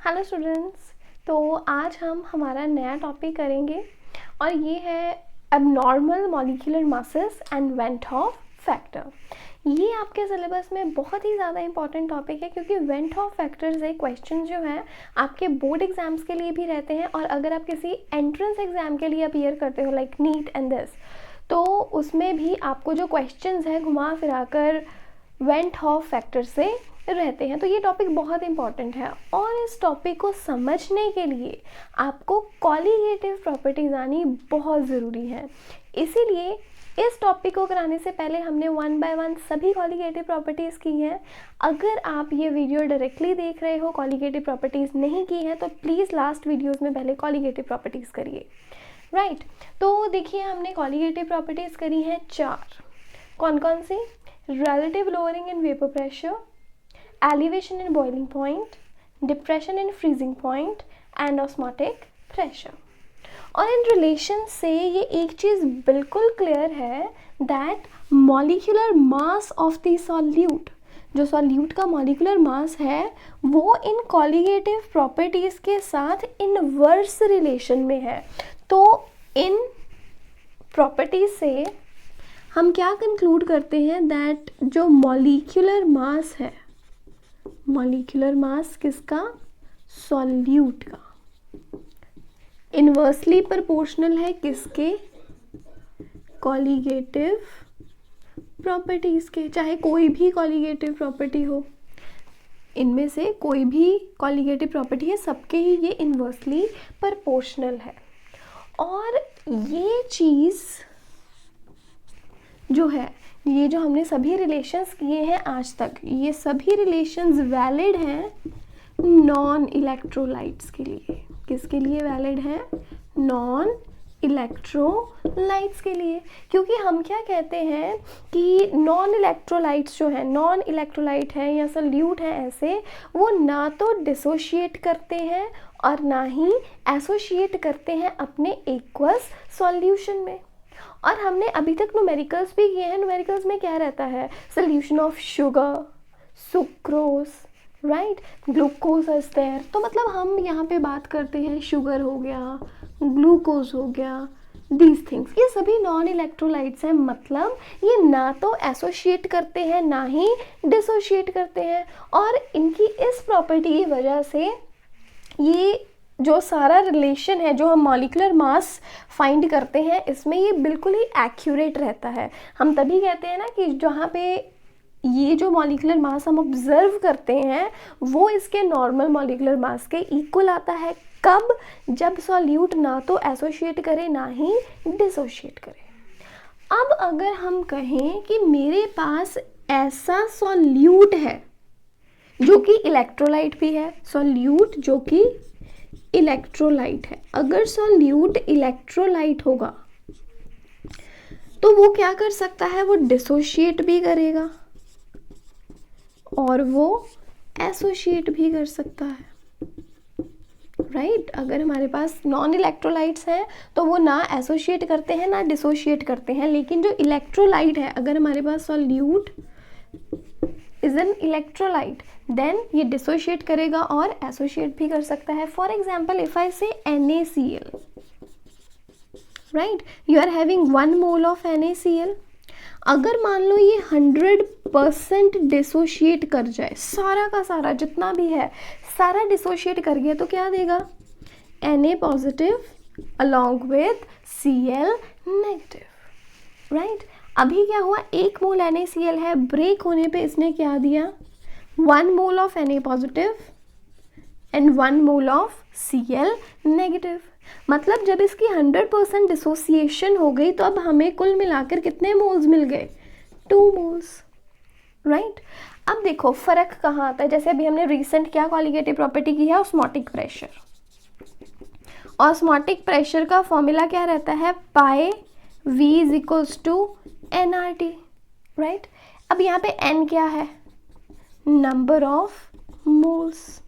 Hello students. तो आज हम हमारा नया टॉपिक करेंगे और ये है abnormal molecular masses and went Hoff factor. ये आपके सिलेबस में बहुत ही ज़्यादा इंपॉर्टेंट टॉपिक है क्योंकि वेंट हॉफ फैक्टर से क्वेश्चन जो हैं आपके बोर्ड एग्जाम्स के लिए भी रहते हैं और अगर आप किसी एंट्रेंस एग्जाम के लिए अपीयर करते हो लाइक नीट एंड दिस, तो उसमें भी आपको जो क्वेश्चंस हैं घुमा फिरा कर वेंट हॉफ फैक्टर से रहते हैं। तो ये टॉपिक बहुत इंपॉर्टेंट है और इस टॉपिक को समझने के लिए आपको कॉलीगेटिव प्रॉपर्टीज आनी बहुत ज़रूरी है। इसीलिए इस टॉपिक को कराने से पहले हमने 1 बाय 1 सभी कॉलीगेटिव प्रॉपर्टीज़ की हैं। अगर आप ये वीडियो डायरेक्टली देख रहे हो, कॉलीगेटिव प्रॉपर्टीज़ नहीं की हैं, तो प्लीज़ लास्ट वीडियोज़ में पहले कॉलीगेटिव प्रॉपर्टीज़ करिए। राइट, तो देखिए हमने कॉलीगेटिव प्रॉपर्टीज़ करी हैं 4। कौन कौन सी? Relative lowering in vapour pressure, elevation in boiling point, depression in freezing point and osmotic pressure। और इन रिलेशन से ये एक चीज़ बिल्कुल क्लियर है that molecular mass of the solute, जो सॉल्यूट का मॉलिक्यूलर मास है वो इन कॉलीगेटिव प्रॉपर्टीज़ के साथ इनवर्स रिलेशन में है। तो इन प्रॉपर्टीज से हम क्या कंक्लूड करते हैं दैट जो मॉलिक्यूलर मास है, मॉलिक्यूलर मास किसका? सॉल्यूट का, इनवर्सली प्रोपोर्शनल है किसके? कॉलीगेटिव प्रॉपर्टीज के। चाहे कोई भी कॉलीगेटिव प्रॉपर्टी हो, इनमें से कोई भी कॉलीगेटिव प्रॉपर्टी है, सबके ही ये इनवर्सली प्रोपोर्शनल है। और ये चीज़ जो है, ये जो हमने सभी रिलेशंस किए हैं आज तक, ये सभी रिलेशंस वैलिड हैं नॉन इलेक्ट्रोलाइट्स के लिए। किसके लिए वैलिड है? नॉन इलेक्ट्रोलाइट्स के लिए। क्योंकि हम क्या कहते हैं कि नॉन इलेक्ट्रोलाइट्स जो है, नॉन इलेक्ट्रोलाइट है या सॉल्यूट है ऐसे, वो ना तो डिसोशिएट करते हैं और ना ही एसोशिएट करते हैं अपने एक्वस सॉल्यूशन में। और हमने अभी तक न्यूमेरिकल्स भी किए हैं। न्यूमेरिकल्स में क्या रहता है? Solution of sugar, sucrose, right, glucose is there. तो मतलब हम यहाँ पे बात करते हैं शुगर हो गया, ग्लूकोज हो गया, दीज थिंग्स, ये सभी नॉन इलेक्ट्रोलाइट्स हैं। मतलब ये ना तो एसोशिएट करते हैं ना ही डिसोशिएट करते हैं। और इनकी इस प्रॉपर्टी की वजह से ये जो सारा रिलेशन है जो हम मॉलिक्यूलर मास फाइंड करते हैं, इसमें ये बिल्कुल ही एक्यूरेट रहता है। हम तभी कहते हैं ना कि जहाँ पे ये जो मॉलिक्यूलर मास हम ऑब्जर्व करते हैं वो इसके नॉर्मल मॉलिक्यूलर मास के इक्वल आता है। कब? जब सॉल्यूट ना तो एसोशिएट करे ना ही डिसोशिएट करे। अब अगर हम कहें कि मेरे पास ऐसा सॉल्यूट है जो कि इलेक्ट्रोलाइट भी है, सॉल्यूट जो कि इलेक्ट्रोलाइट है, अगर सॉल्यूट इलेक्ट्रोलाइट होगा तो वो क्या कर सकता है? वो डिसोशिएट भी करेगा और वो एसोशिएट भी कर सकता है, राइट। अगर हमारे पास नॉन इलेक्ट्रोलाइट्स हैं तो वो ना एसोशिएट करते हैं ना डिसोशिएट करते हैं, लेकिन जो इलेक्ट्रोलाइट है, अगर हमारे पास solute is an electrolyte, then ये डिसोशिएट करेगा और एसोशिएट भी कर सकता है। For example, if I say NaCl, right, you are having 1 mole of NaCl। अगर मान लो ये 100% डिसोशिएट कर जाए, सारा का सारा जितना भी है सारा डिसोशिएट कर गया, तो क्या देगा? Na positive along with Cl negative, right. अभी क्या हुआ? 1 मोल NaCl है, ब्रेक होने पे इसने क्या दिया? 1 mole of Na positive and 1 mole of Cl negative. मतलब जब इसकी 100% डिसोसिएशन हो गई तो अब हमें कुल मिलाकर कितने मोल्स मिल गए? 2 मोल्स, राइट। अब देखो फर्क कहाँ आता है। जैसे अभी हमने रिसेंट क्या कॉलीगेटिव प्रॉपर्टी की है? Osmotic pressure. ऑस्मोटिक प्रेशर का फॉर्मूला क्या रहता है? Pi V is equals to nRT, right. अब यहाँ पे n क्या है? Number of moles.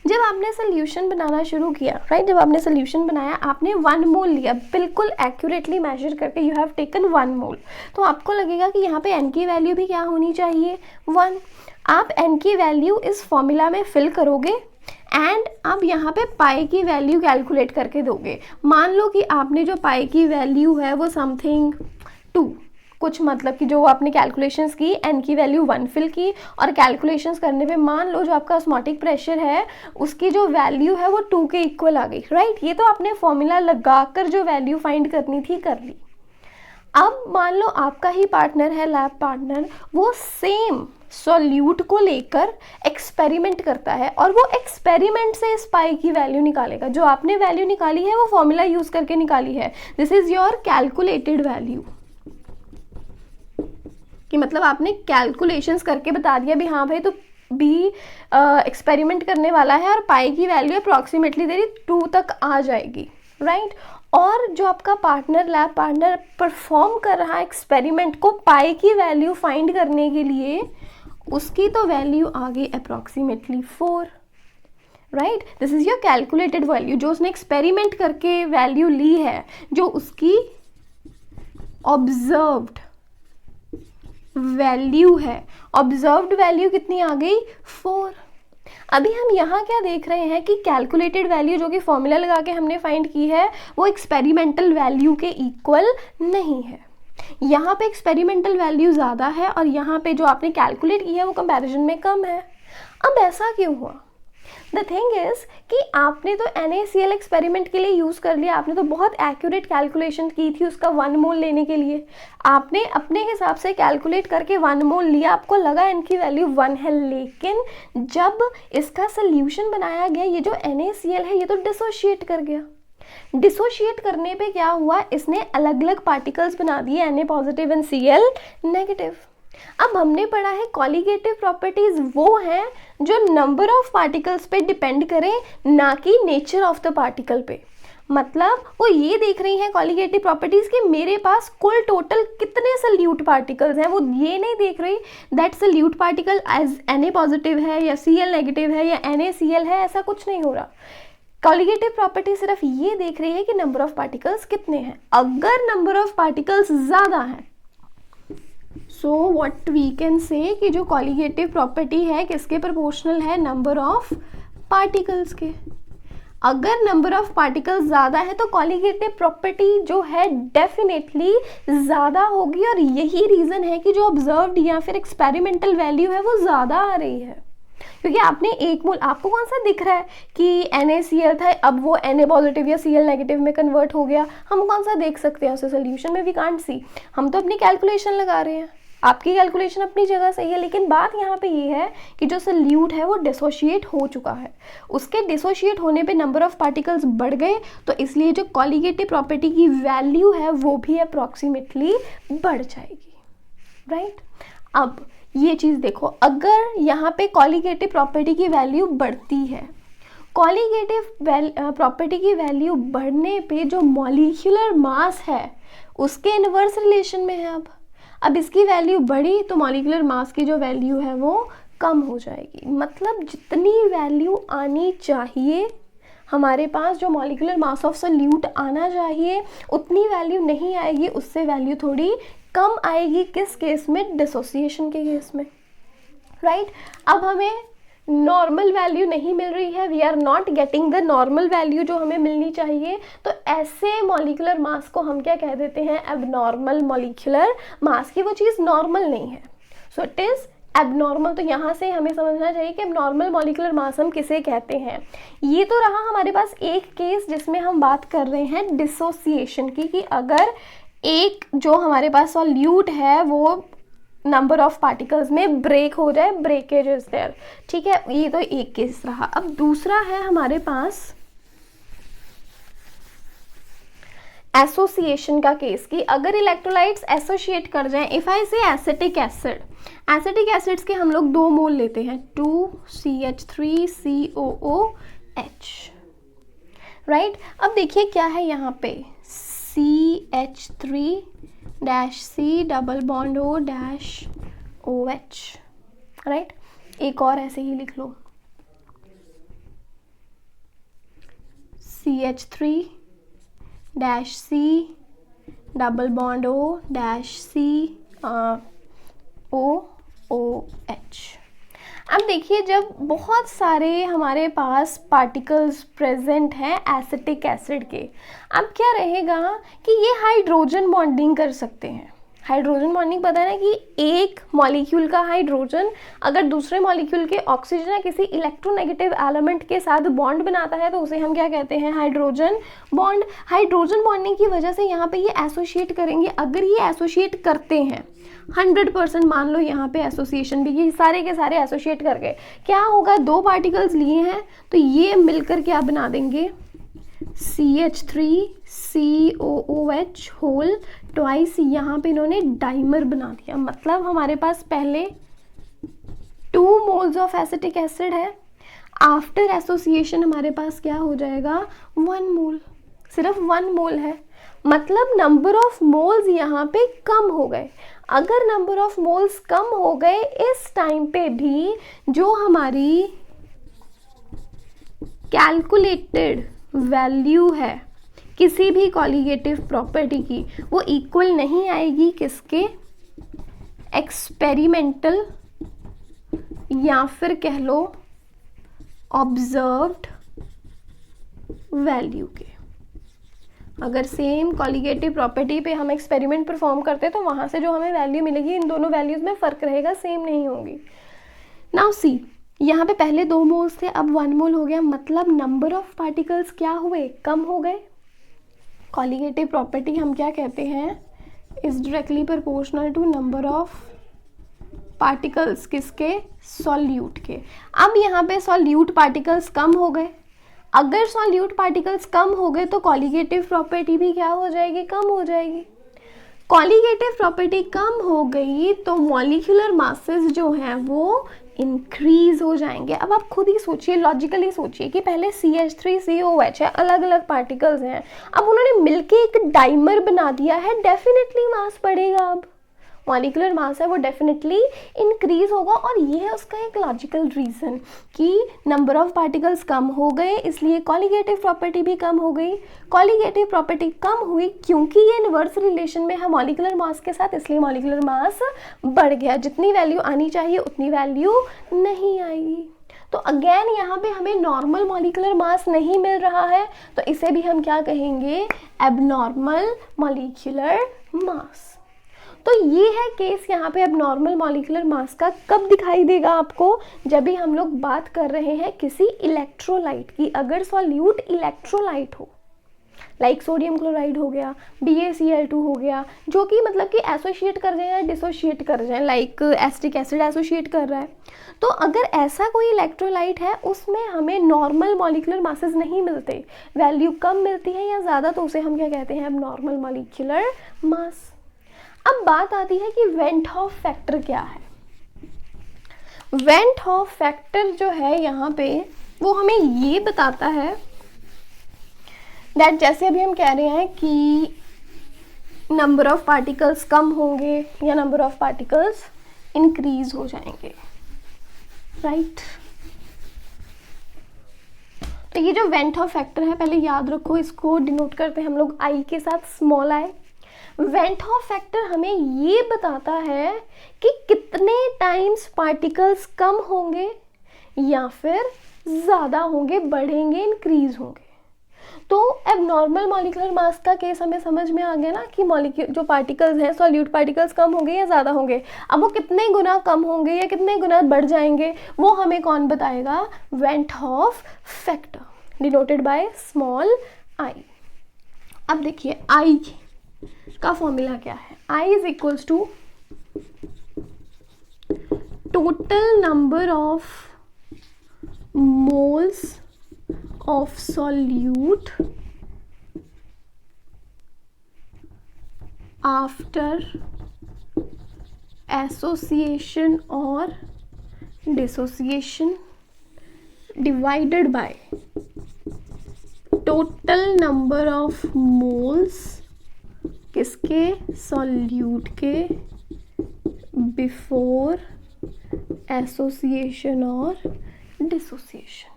जब आपने सोल्यूशन बनाना शुरू किया, राइट, जब आपने सोल्यूशन बनाया, आपने 1 मोल लिया, बिल्कुल एक्यूरेटली मेजर करके यू हैव टेकन 1 मोल, तो आपको लगेगा कि यहाँ पे n की वैल्यू भी क्या होनी चाहिए, 1। आप n की वैल्यू इस फॉर्मूला में फिल करोगे एंड अब यहाँ पे पाई की वैल्यू कैलकुलेट करके दोगे। मान लो कि आपने जो पाई की वैल्यू है वो समथिंग 2, कुछ मतलब कि जो आपने कैलकुलेशंस की, n की वैल्यू 1 फिल की और कैलकुलेशंस करने पे मान लो जो आपका ऑस्मोटिक प्रेशर है उसकी जो वैल्यू है वो 2 के इक्वल आ गई, राइट। ये तो आपने फॉर्मूला लगाकर जो वैल्यू फाइंड करनी थी कर ली। अब मान लो आपका ही पार्टनर है, लैब पार्टनर, वो सेम सॉल्यूट को लेकर एक्सपेरिमेंट करता है और वो एक्सपेरिमेंट से इस पाई की वैल्यू निकालेगा। जो आपने वैल्यू निकाली है वो फॉर्मूला यूज करके निकाली है, this is your calculated value, कि मतलब आपने कैलकुलेशंस करके बता दिया भी हाँ भाई तो बी एक्सपेरिमेंट करने वाला है और पाई की वैल्यू अप्रॉक्सीमेटली तेरी 2 तक आ जाएगी, राइट। और जो आपका पार्टनर, लैब पार्टनर परफॉर्म कर रहा है एक्सपेरिमेंट को पाई की वैल्यू फाइंड करने के लिए, उसकी तो वैल्यू आ गई approximately 4, right. This is your calculated value, जो उसने एक्सपेरिमेंट करके वैल्यू ली है, जो उसकी ऑब्जर्व्ड वैल्यू है। ऑब्जर्व्ड वैल्यू कितनी आ गई, 4। अभी हम यहाँ क्या देख रहे हैं कि कैलकुलेटेड वैल्यू जो कि फॉर्मूला लगा के हमने फाइंड की है वो एक्सपेरिमेंटल वैल्यू के इक्वल नहीं है। यहाँ पे एक्सपेरिमेंटल वैल्यू ज़्यादा है और यहाँ पे जो आपने कैलकुलेट की है वो कंपैरिजन में कम है। अब ऐसा क्यों हुआ? द थिंग इज कि आपने तो NaCl एक्सपेरिमेंट के लिए यूज़ कर लिया, आपने तो बहुत एक्यूरेट कैलकुलेशन की थी उसका 1 मोल लेने के लिए, आपने अपने हिसाब से कैलकुलेट करके 1 मोल लिया, आपको लगा इनकी वैल्यू 1 है। लेकिन जब इसका सोल्यूशन बनाया गया, ये जो NaCl है ये तो डिसोशिएट कर गया। डिसोशिएट करने पे क्या हुआ, इसने अलग अलग पार्टिकल्स बना दिए, Na positive and Cl negative. अब हमने पढ़ा है कॉलीगेटिव प्रॉपर्टीज वो हैं जो नंबर ऑफ पार्टिकल्स पे डिपेंड करें, ना कि नेचर ऑफ द पार्टिकल पे। मतलब वो ये देख रही हैं कॉलीगेटिव प्रॉपर्टीज कि मेरे पास कुल टोटल कितने सल्यूट पार्टिकल्स हैं, वो ये नहीं देख रही that solute particle as Na positive है या Cl नेगेटिव है या NaCl है, ऐसा कुछ नहीं हो रहा। कॉलीगेटिव प्रॉपर्टी सिर्फ ये देख रही है कि नंबर ऑफ पार्टिकल्स कितने हैं। अगर नंबर ऑफ पार्टिकल्स ज़्यादा हैं, सो व्हाट वी कैन से कि जो कॉलीगेटिव प्रॉपर्टी है किसके प्रोपोर्शनल है, नंबर ऑफ पार्टिकल्स के। अगर नंबर ऑफ पार्टिकल्स ज़्यादा है तो कॉलीगेटिव प्रॉपर्टी जो है डेफिनेटली ज़्यादा होगी, और यही रीज़न है कि जो ऑब्जर्व्ड या फिर एक्सपेरिमेंटल वैल्यू है वो ज़्यादा आ रही है। क्योंकि आपने 1 मोल, आपको कौन सा दिख रहा है कि NaCl था, अब वो Na पॉजिटिव या Cl नेगेटिव में कन्वर्ट हो गया, हम कौन सा देख सकते हैं उसे सोल्यूशन में? We can't see. हम तो अपनी कैलकुलेशन लगा रहे हैं, आपकी कैलकुलेशन अपनी जगह सही है, लेकिन बात यहाँ पे ये है कि जो सोल्यूट है वो डिसोशिएट हो चुका है। उसके डिसोशिएट होने पे नंबर ऑफ पार्टिकल्स बढ़ गए, तो इसलिए जो कॉलीगेटिव प्रॉपर्टी की वैल्यू है वो भी अप्रॉक्सीमेटली बढ़ जाएगी, राइट। अब ये चीज़ देखो, अगर यहाँ पे कॉलीगेटिव प्रॉपर्टी की वैल्यू बढ़ती है, कॉलीगेटिव प्रॉपर्टी की वैल्यू बढ़ने पे जो मॉलिक्यूलर मास है उसके इनवर्स रिलेशन में है। अब इसकी वैल्यू बढ़ी तो मॉलिक्यूलर मास की जो वैल्यू है वो कम हो जाएगी। मतलब जितनी वैल्यू आनी चाहिए हमारे पास, जो मॉलिक्यूलर मास ऑफ सोल्यूट आना चाहिए, उतनी वैल्यू नहीं आएगी, उससे वैल्यू थोड़ी कम आएगी। किस केस में? डिसोसिएशन के केस में, राइट। अब हमें नॉर्मल वैल्यू नहीं मिल रही है, we are not getting the normal value जो हमें मिलनी चाहिए, तो ऐसे मॉलिक्यूलर मास को हम क्या कह देते हैं? एबनॉर्मल मॉलिक्यूलर मास, की वो चीज़ नॉर्मल नहीं है, सो इट इज़ एबनॉर्मल। तो यहाँ से हमें समझना चाहिए कि एबनॉर्मल मॉलिक्यूलर मास हम किसे कहते हैं। ये तो रहा हमारे पास एक केस जिसमें हम बात कर रहे हैं डिसोसिएशन की, कि अगर एक जो हमारे पास सॉल्यूट है वो नंबर ऑफ पार्टिकल्स में ब्रेक हो जाए, ब्रेकेज इज देयर, ठीक है। ये तो एक केस रहा। अब दूसरा है हमारे पास एसोसिएशन का केस, कि अगर इलेक्ट्रोलाइट्स एसोसिएट कर जाएं, इफ आई से एसिटिक एसिड, एसिटिक एसिड्स के हम लोग 2 मोल लेते हैं, 2CH3COOH, राइट। अब देखिए क्या है यहाँ पे, CH3-C double bond O-OH, right. एक और ऐसे ही लिख लो, CH3 dash C double bond O dash C OOH। अब देखिए, जब बहुत सारे हमारे पास पार्टिकल्स प्रेजेंट हैं एसिटिक एसिड के, अब क्या रहेगा कि ये हाइड्रोजन बॉन्डिंग कर सकते हैं। हाइड्रोजन बॉन्डिंग पता है ना कि एक मॉलिक्यूल का हाइड्रोजन अगर दूसरे मॉलिक्यूल के ऑक्सीजन या किसी इलेक्ट्रोनेगेटिव एलिमेंट के साथ बॉन्ड बनाता है तो उसे हम क्या कहते हैं, हाइड्रोजन बॉन्ड। हाइड्रोजन बॉन्डिंग की वजह से यहाँ पे ये एसोसिएट करेंगे। अगर ये एसोसिएट करते हैं 100%, मान लो यहाँ पे एसोसिएशन भी, ये सारे के सारे एसोसिएट कर गए, क्या होगा, दो पार्टिकल्स लिए हैं तो ये मिलकर क्या बना देंगे, CH3COOH होल ट्वाइस। यहाँ पे इन्होंने डाइमर बना दिया, मतलब हमारे पास पहले 2 मोल्स ऑफ एसिटिक एसिड है, आफ्टर एसोसिएशन हमारे पास क्या हो जाएगा, 1 मोल, सिर्फ 1 मोल है, मतलब नंबर ऑफ मोल्स यहाँ पे कम हो गए। अगर नंबर ऑफ मोल्स कम हो गए इस टाइम पे भी जो हमारी कैलकुलेटेड वैल्यू है किसी भी कॉलिगेटिव प्रॉपर्टी की, वो इक्वल नहीं आएगी किसके, एक्सपेरिमेंटल या फिर कह लो ऑब्जर्व्ड वैल्यू के। अगर सेम कॉलिगेटिव प्रॉपर्टी पे हम एक्सपेरिमेंट परफॉर्म करते तो वहाँ से जो हमें वैल्यू मिलेगी, इन दोनों वैल्यूज़ में फ़र्क रहेगा, सेम नहीं होगी। नाउ सी, यहाँ पे पहले 2 मोल्स थे, अब 1 मोल हो गया, मतलब नंबर ऑफ पार्टिकल्स क्या हुए, कम हो गए। कॉलिगेटिव प्रॉपर्टी हम क्या कहते हैं, is directly proportional to number of particles, किसके, सॉल्यूट के। अब यहाँ पे सॉल्यूट पार्टिकल्स कम हो गए, अगर सॉल्यूट पार्टिकल्स कम हो गए तो कॉलिगेटिव प्रॉपर्टी भी क्या हो जाएगी, कम हो जाएगी। कॉलिगेटिव प्रॉपर्टी कम हो गई तो मॉलिक्यूलर मासेस जो हैं वो इंक्रीज हो जाएंगे। अब आप खुद ही सोचिए, लॉजिकली सोचिए कि पहले CH3COOH है, अलग अलग पार्टिकल्स हैं, अब उन्होंने मिलके एक डाइमर बना दिया है, डेफिनेटली मास बढ़ेगा। अब मॉलिक्यूलर मास है वो डेफिनेटली इंक्रीज होगा, और ये है उसका एक लॉजिकल रीज़न कि नंबर ऑफ पार्टिकल्स कम हो गए इसलिए कॉलिगेटिव प्रॉपर्टी भी कम हो गई। कॉलिगेटिव प्रॉपर्टी कम हुई क्योंकि ये इनवर्स रिलेशन में है मॉलिक्यूलर मास के साथ, इसलिए मॉलिक्यूलर मास बढ़ गया। जितनी वैल्यू आनी चाहिए उतनी वैल्यू नहीं आएगी। तो अगेन यहाँ पे हमें नॉर्मल मॉलिक्यूलर मास नहीं मिल रहा है, तो इसे भी हम क्या कहेंगे, एबनॉर्मल मॉलिक्यूलर मास। तो ये है केस यहाँ पे एबनॉर्मल मॉलिक्यूलर मास का। कब दिखाई देगा आपको, जब भी हम लोग बात कर रहे हैं किसी इलेक्ट्रोलाइट की। अगर सॉल्यूट इलेक्ट्रोलाइट हो, लाइक सोडियम क्लोराइड हो गया, BaCl2 हो गया, जो कि मतलब कि एसोसिएट कर जाए या डिसोशिएट कर जाए, लाइक एसिटिक एसिड एसोसिएट कर रहा है, तो अगर ऐसा कोई इलेक्ट्रोलाइट है उसमें हमें नॉर्मल मॉलिक्यूलर मासेस नहीं मिलते, वैल्यू कम मिलती है या ज़्यादा, तो उसे हम क्या कहते हैं, एबनॉर्मल मॉलिक्यूलर मास। अब बात आती है कि वेंट हॉफ फैक्टर क्या है। वेंट हॉफ फैक्टर जो है यहाँ पे वो हमें ये बताता है दैट, जैसे अभी हम कह रहे हैं कि नंबर ऑफ पार्टिकल्स कम होंगे या नंबर ऑफ पार्टिकल्स इंक्रीज हो जाएंगे, राइट। तो ये जो वेंट हॉफ फैक्टर है, पहले याद रखो, इसको डिनोट करते हैं हम लोग आई के साथ, small I. Went Hoff factor हमें ये बताता है कि कितने टाइम्स पार्टिकल्स कम होंगे या फिर ज़्यादा होंगे, बढ़ेंगे, इंक्रीज होंगे। तो एबनॉर्मल मॉलिक्यूलर मास का केस हमें समझ में आ गया ना कि मॉलिक्यूल जो पार्टिकल्स हैं, सॉल्यूट पार्टिकल्स कम होंगे या ज़्यादा होंगे। अब वो कितने गुना कम होंगे या कितने गुना बढ़ जाएंगे वो हमें कौन बताएगा, van't Hoff factor, denoted by small i. अब देखिए आई का फॉर्मूला क्या है, I is equals to total number of moles of solute after association और dissociation divided by total number of moles किसके, सॉल्यूट के, बिफोर एसोसिएशन और dissociation.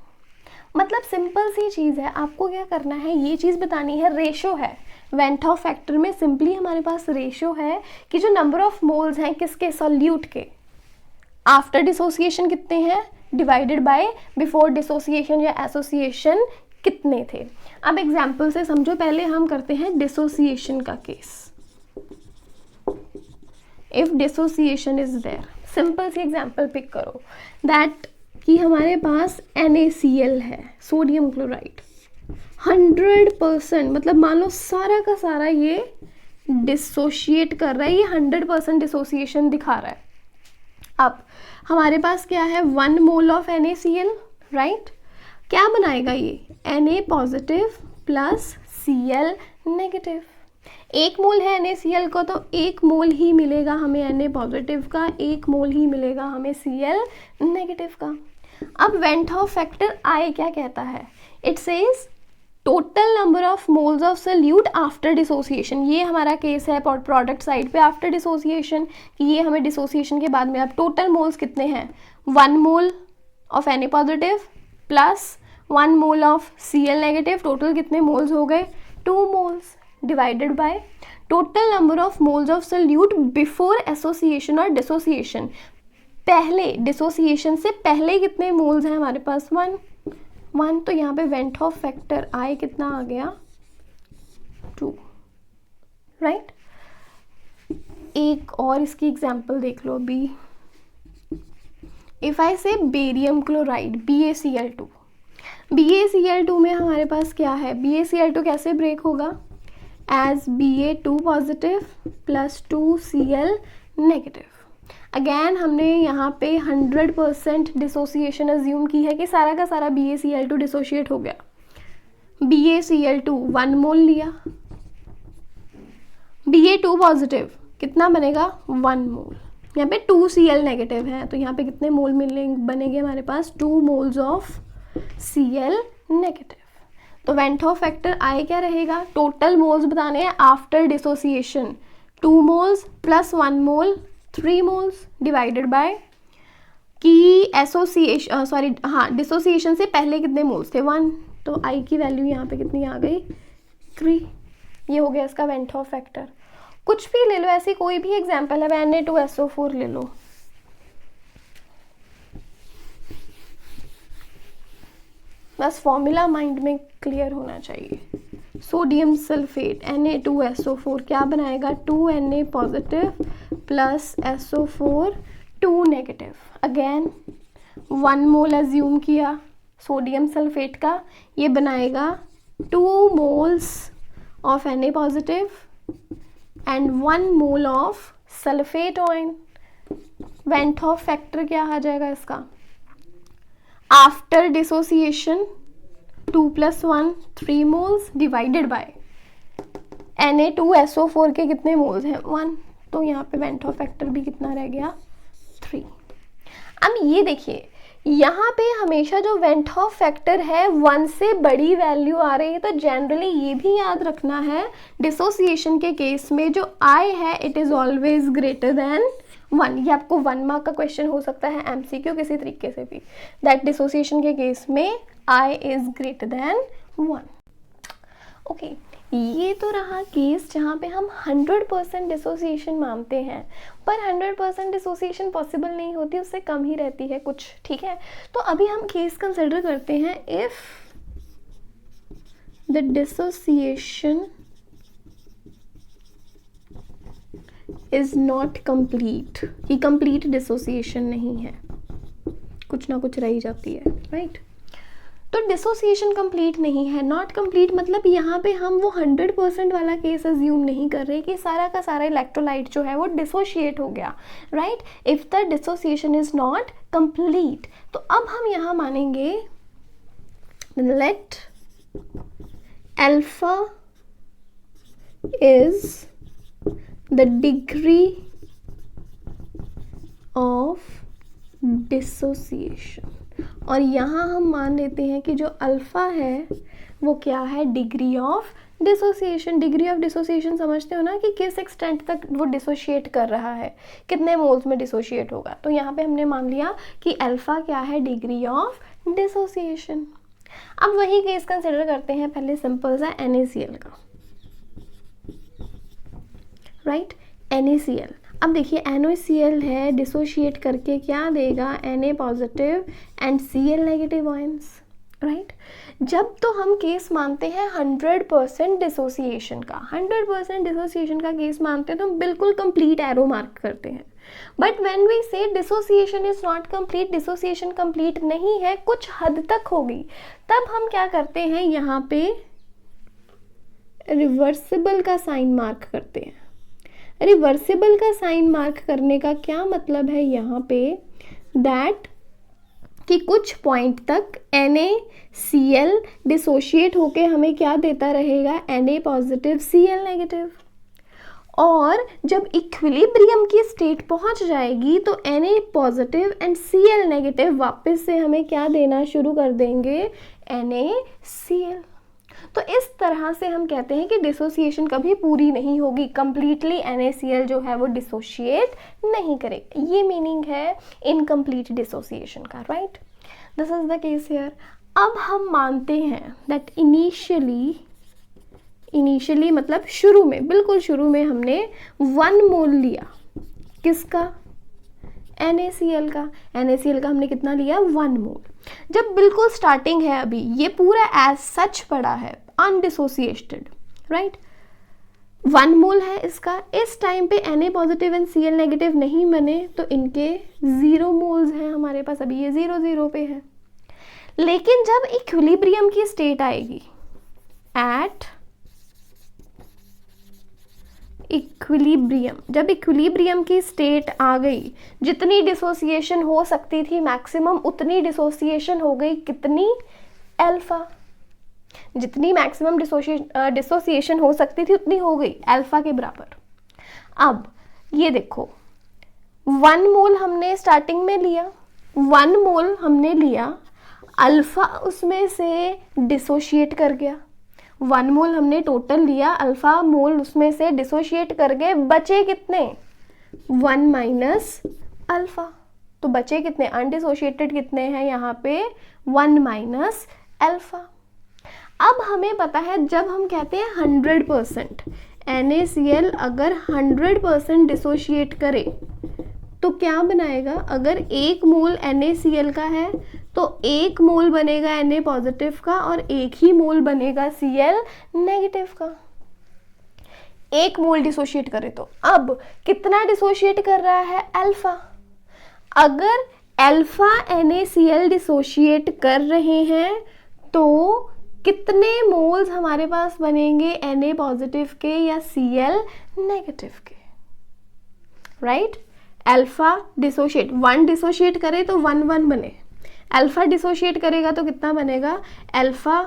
मतलब सिंपल सी चीज़ है, आपको क्या करना है, ये चीज़ बतानी है, रेशो है वेंट ऑफ फैक्टर में। सिंपली हमारे पास रेशो है कि जो नंबर ऑफ मोल्स हैं किसके, सॉल्यूट के, आफ्टर डिसोसिएशन कितने हैं, डिवाइडेड बाय बिफोर डिसोसिएशन या एसोसिएशन कितने थे। अब एग्जाम्पल से समझो, पहले हम करते हैं डिसोसिएशन का case. If dissociation is there, simple सी एग्जाम्पल पिक करो, दैट कि हमारे पास NaCl है, सोडियम क्लोराइड, 100%, मतलब मान लो सारा का सारा ये डिसोशिएट कर रहा है, ये 100% डिसोसिएशन दिखा रहा है। अब हमारे पास क्या है, 1 मोल ऑफ NaCl, राइट। क्या बनाएगा ये, Na positive plus Cl negative. 1 मोल है NaCl को, तो 1 मोल ही मिलेगा हमें Na पॉजिटिव का, 1 मोल ही मिलेगा हमें Cl नेगेटिव का। अब वेंट ऑफ फैक्टर I क्या कहता है, it says total number of moles of solute after dissociation. ये हमारा केस है प्रोडक्ट साइड पे आफ्टर डिसोसिएशन, कि ये हमें डिसोसिएशन के बाद में अब टोटल मोल्स कितने हैं, 1 mole of Na positive plus 1 mole of Cl negative, total कितने मोल्स हो गए, 2 moles, divided by total number of moles of solute before association और डिसोसिएशन। पहले डिसोसिएशन से पहले कितने मोल्स हैं हमारे पास, 1। तो यहाँ पे वेंट ऑफ फैक्टर I कितना आ गया, 2, राइट। एक और इसकी एग्जांपल देख लो अभी। इफ आई से बेरियम क्लोराइड BaCl2, BaCl2 में हमारे पास क्या है, BaCl2 कैसे ब्रेक होगा, as Ba2 positive plus 2Cl negative. Again हमने यहाँ पे 100% डिसोसिएशन अज्यूम की है कि सारा का सारा BaCl2 डिसोशिएट हो गया। BaCl2 1 मोल लिया, Ba2 पॉजिटिव कितना बनेगा, 1 मोल, यहाँ पे 2Cl नेगेटिव है, तो यहाँ पे कितने मोल बनेंगे हमारे पास, 2 मोल्स ऑफ Cl नेगेटिव। तो वेंट ऑफ फैक्टर I क्या रहेगा, टोटल मोल्स बताने हैं आफ्टर डिसोसिएशन, 2 मोल्स प्लस 1 मोल, 3 मोल्स, डिवाइडेड बाय कि डिसोसिएशन से पहले कितने मोल्स थे, 1, तो I की वैल्यू यहाँ पे कितनी आ गई, 3। ये हो गया इसका वेंट ऑफ फैक्टर। कुछ भी ले लो, ऐसी कोई भी एग्जांपल है, Na2SO4 ले लो, बस फॉर्मूला माइंड में क्लियर होना चाहिए। सोडियम सल्फेट Na2SO4 क्या बनाएगा, 2Na positive plus SO4 2 negative. Again 1 मोल अज्यूम किया सोडियम सल्फेट का, ये बनाएगा 2 moles of Na positive and 1 mole of sulphate oil. Went Hoff factor क्या आ जाएगा इसका, after dissociation 2 + 1 3 moles, divided bye Na2SO4 के कितने मोल्स हैं, 1, तो यहाँ पे वेंट ऑफ फैक्टर भी कितना रह गया, 3। अब ये देखिए, यहाँ पे हमेशा जो वेंट ऑफ फैक्टर है 1 से बड़ी वैल्यू आ रही है, तो जनरली ये भी याद रखना है डिसोसिएशन के केस में जो I है it is always greater than 1। ये आपको 1 मार्क का क्वेश्चन हो सकता है, MCQ किसी तरीके से भी, दैट डिसोसिएशन के केस में I is greater than 1। Okay, ये तो रहा केस जहाँ पे हम 100% डिसोसिएशन मानते हैं, पर 100% डिसोसिएशन पॉसिबल नहीं होती, उससे कम ही रहती है कुछ, ठीक है। तो अभी हम केस कंसिडर करते हैं if the dissociation is not complete, कि कंप्लीट डिसोसिएशन नहीं है, कुछ ना कुछ रह जाती है, राइट। तो डिसोसिएशन कंप्लीट नहीं है, नॉट कंप्लीट मतलब यहाँ पे हम वो 100% वाला केस अज्यूम नहीं कर रहे कि सारा का सारा इलेक्ट्रोलाइट जो है वो डिसोशिएट हो गया, right. If the dissociation is not complete, तो अब हम यहाँ मानेंगे let alpha is the degree of dissociation, और यहाँ हम मान लेते हैं कि जो अल्फ़ा है वो क्या है, degree of dissociation. Degree of dissociation समझते हो ना, कि किस एक्सटेंट तक वो डिसोशिएट कर रहा है, कितने मोल्स में डिसोशिएट होगा। तो यहाँ पे हमने मान लिया कि अल्फ़ा क्या है, डिग्री ऑफ डिसोसिएशन। अब वही केस कंसिडर करते हैं पहले सिंपल सा NaCl का, राइट। NaCl, अब देखिए NaCl है, डिसोशिएट करके क्या देगा, Na positive and Cl negative ions, right. जब तो हम केस मानते हैं 100% डिसोसिएशन का, 100% डिसोसिएशन का केस मानते हैं तो हम बिल्कुल कंप्लीट एरो मार्क करते हैं। बट व्हेन वी से dissociation is not complete, dissociation complete नहीं है, कुछ हद तक होगी, तब हम क्या करते हैं, यहाँ पे रिवर्सिबल का साइन मार्क करते हैं। रिवर्सिबल का साइन मार्क करने का क्या मतलब है यहाँ पे, दैट कि कुछ पॉइंट तक NaCl डिसोशिएट होके हमें क्या देता रहेगा, Na पॉजिटिव Cl नेगेटिव, और जब इक्विलिब्रियम की स्टेट पहुंच जाएगी तो Na positive and Cl negative वापस से हमें क्या देना शुरू कर देंगे, NaCl। तो इस तरह से हम कहते हैं कि डिसोसिएशन कभी पूरी नहीं होगी, कंप्लीटली NaCl जो है वो डिसोशिएट नहीं करेगा। ये मीनिंग है इनकम्प्लीट डिसोसिएशन का, right. This is the case here. अब हम मानते हैं दैट इनिशियली मतलब शुरू में, बिल्कुल शुरू में हमने 1 मोल लिया, किसका, NaCl का। NaCl का हमने कितना लिया, 1 मोल। जब बिल्कुल स्टार्टिंग है, अभी ये पूरा एज सच पड़ा है अनडिसोसिएटेड, राइट, 1 मोल है इसका। इस टाइम पे Na positive and Cl negative नहीं बने तो इनके 0 मोल्स हैं हमारे पास, अभी ये 0 0 पे है। लेकिन जब इक्विलिब्रियम की स्टेट आएगी, एट इक्विलिब्रियम, जब इक्विलिब्रियम की स्टेट आ गई, जितनी डिसोसिएशन हो सकती थी मैक्सिमम उतनी डिसोसिएशन हो गई, कितनी, अल्फा। जितनी मैक्सिमम डिसोसिएशन हो सकती थी उतनी हो गई, अल्फा के बराबर। अब ये देखो 1 मोल हमने स्टार्टिंग में लिया, 1 मोल हमने लिया, अल्फा उसमें से डिसोशिएट कर गया। 1 मोल हमने टोटल लिया, अल्फा मोल उसमें से डिसोशिएट कर गए, बचे कितने, 1 माइनस अल्फा। तो बचे कितने, अनडिसोशिएटेड कितने हैं यहाँ पे, 1 माइनस अल्फा। अब हमें पता है जब हम कहते हैं 100% NaCl अगर 100% डिसोशिएट करे तो क्या बनाएगा, अगर 1 मोल NaCl का है तो 1 मोल बनेगा Na पॉजिटिव का और 1 ही मोल बनेगा Cl नेगेटिव का। 1 मोल डिसोशिएट करे तो अब कितना डिसोशिएट कर रहा है, अल्फा। अगर अल्फा NaCl डिसोशिएट कर रहे हैं तो कितने मोल्स हमारे पास बनेंगे, Na पॉजिटिव के या Cl नेगेटिव के, राइट। अल्फा डिसोशिएट, 1 डिसोशिएट करे तो 1 1 बने, अल्फा डिसोशिएट करेगा तो कितना बनेगा, अल्फा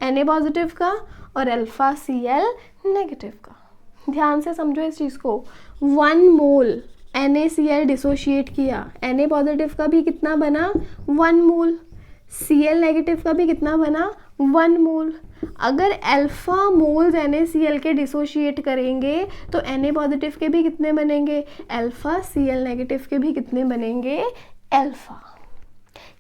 Na पॉजिटिव का और अल्फा Cl नेगेटिव का। ध्यान से समझो इस चीज़ को, 1 मोल NaCl डिसोशिएट किया, Na पॉजिटिव का भी कितना बना, 1 मोल, Cl नेगेटिव का भी कितना बना, 1 मोल। अगर अल्फा मोल्स NaCl के डिसोशिएट करेंगे तो Na पॉजिटिव के भी कितने बनेंगे, अल्फा, Cl नेगेटिव के भी कितने बनेंगे, अल्फा।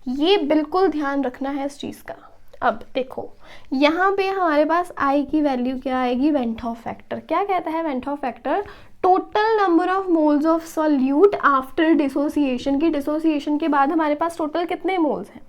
ये बिल्कुल ध्यान रखना है इस चीज़ का। अब देखो यहाँ पे हमारे पास I की वैल्यू क्या आएगी, वेंट ऑफ फैक्टर। क्या कहता है went Hoff factor, total number of moles of solute after dissociation, की डिसोसिएशन के बाद हमारे पास टोटल कितने मोल्स हैं।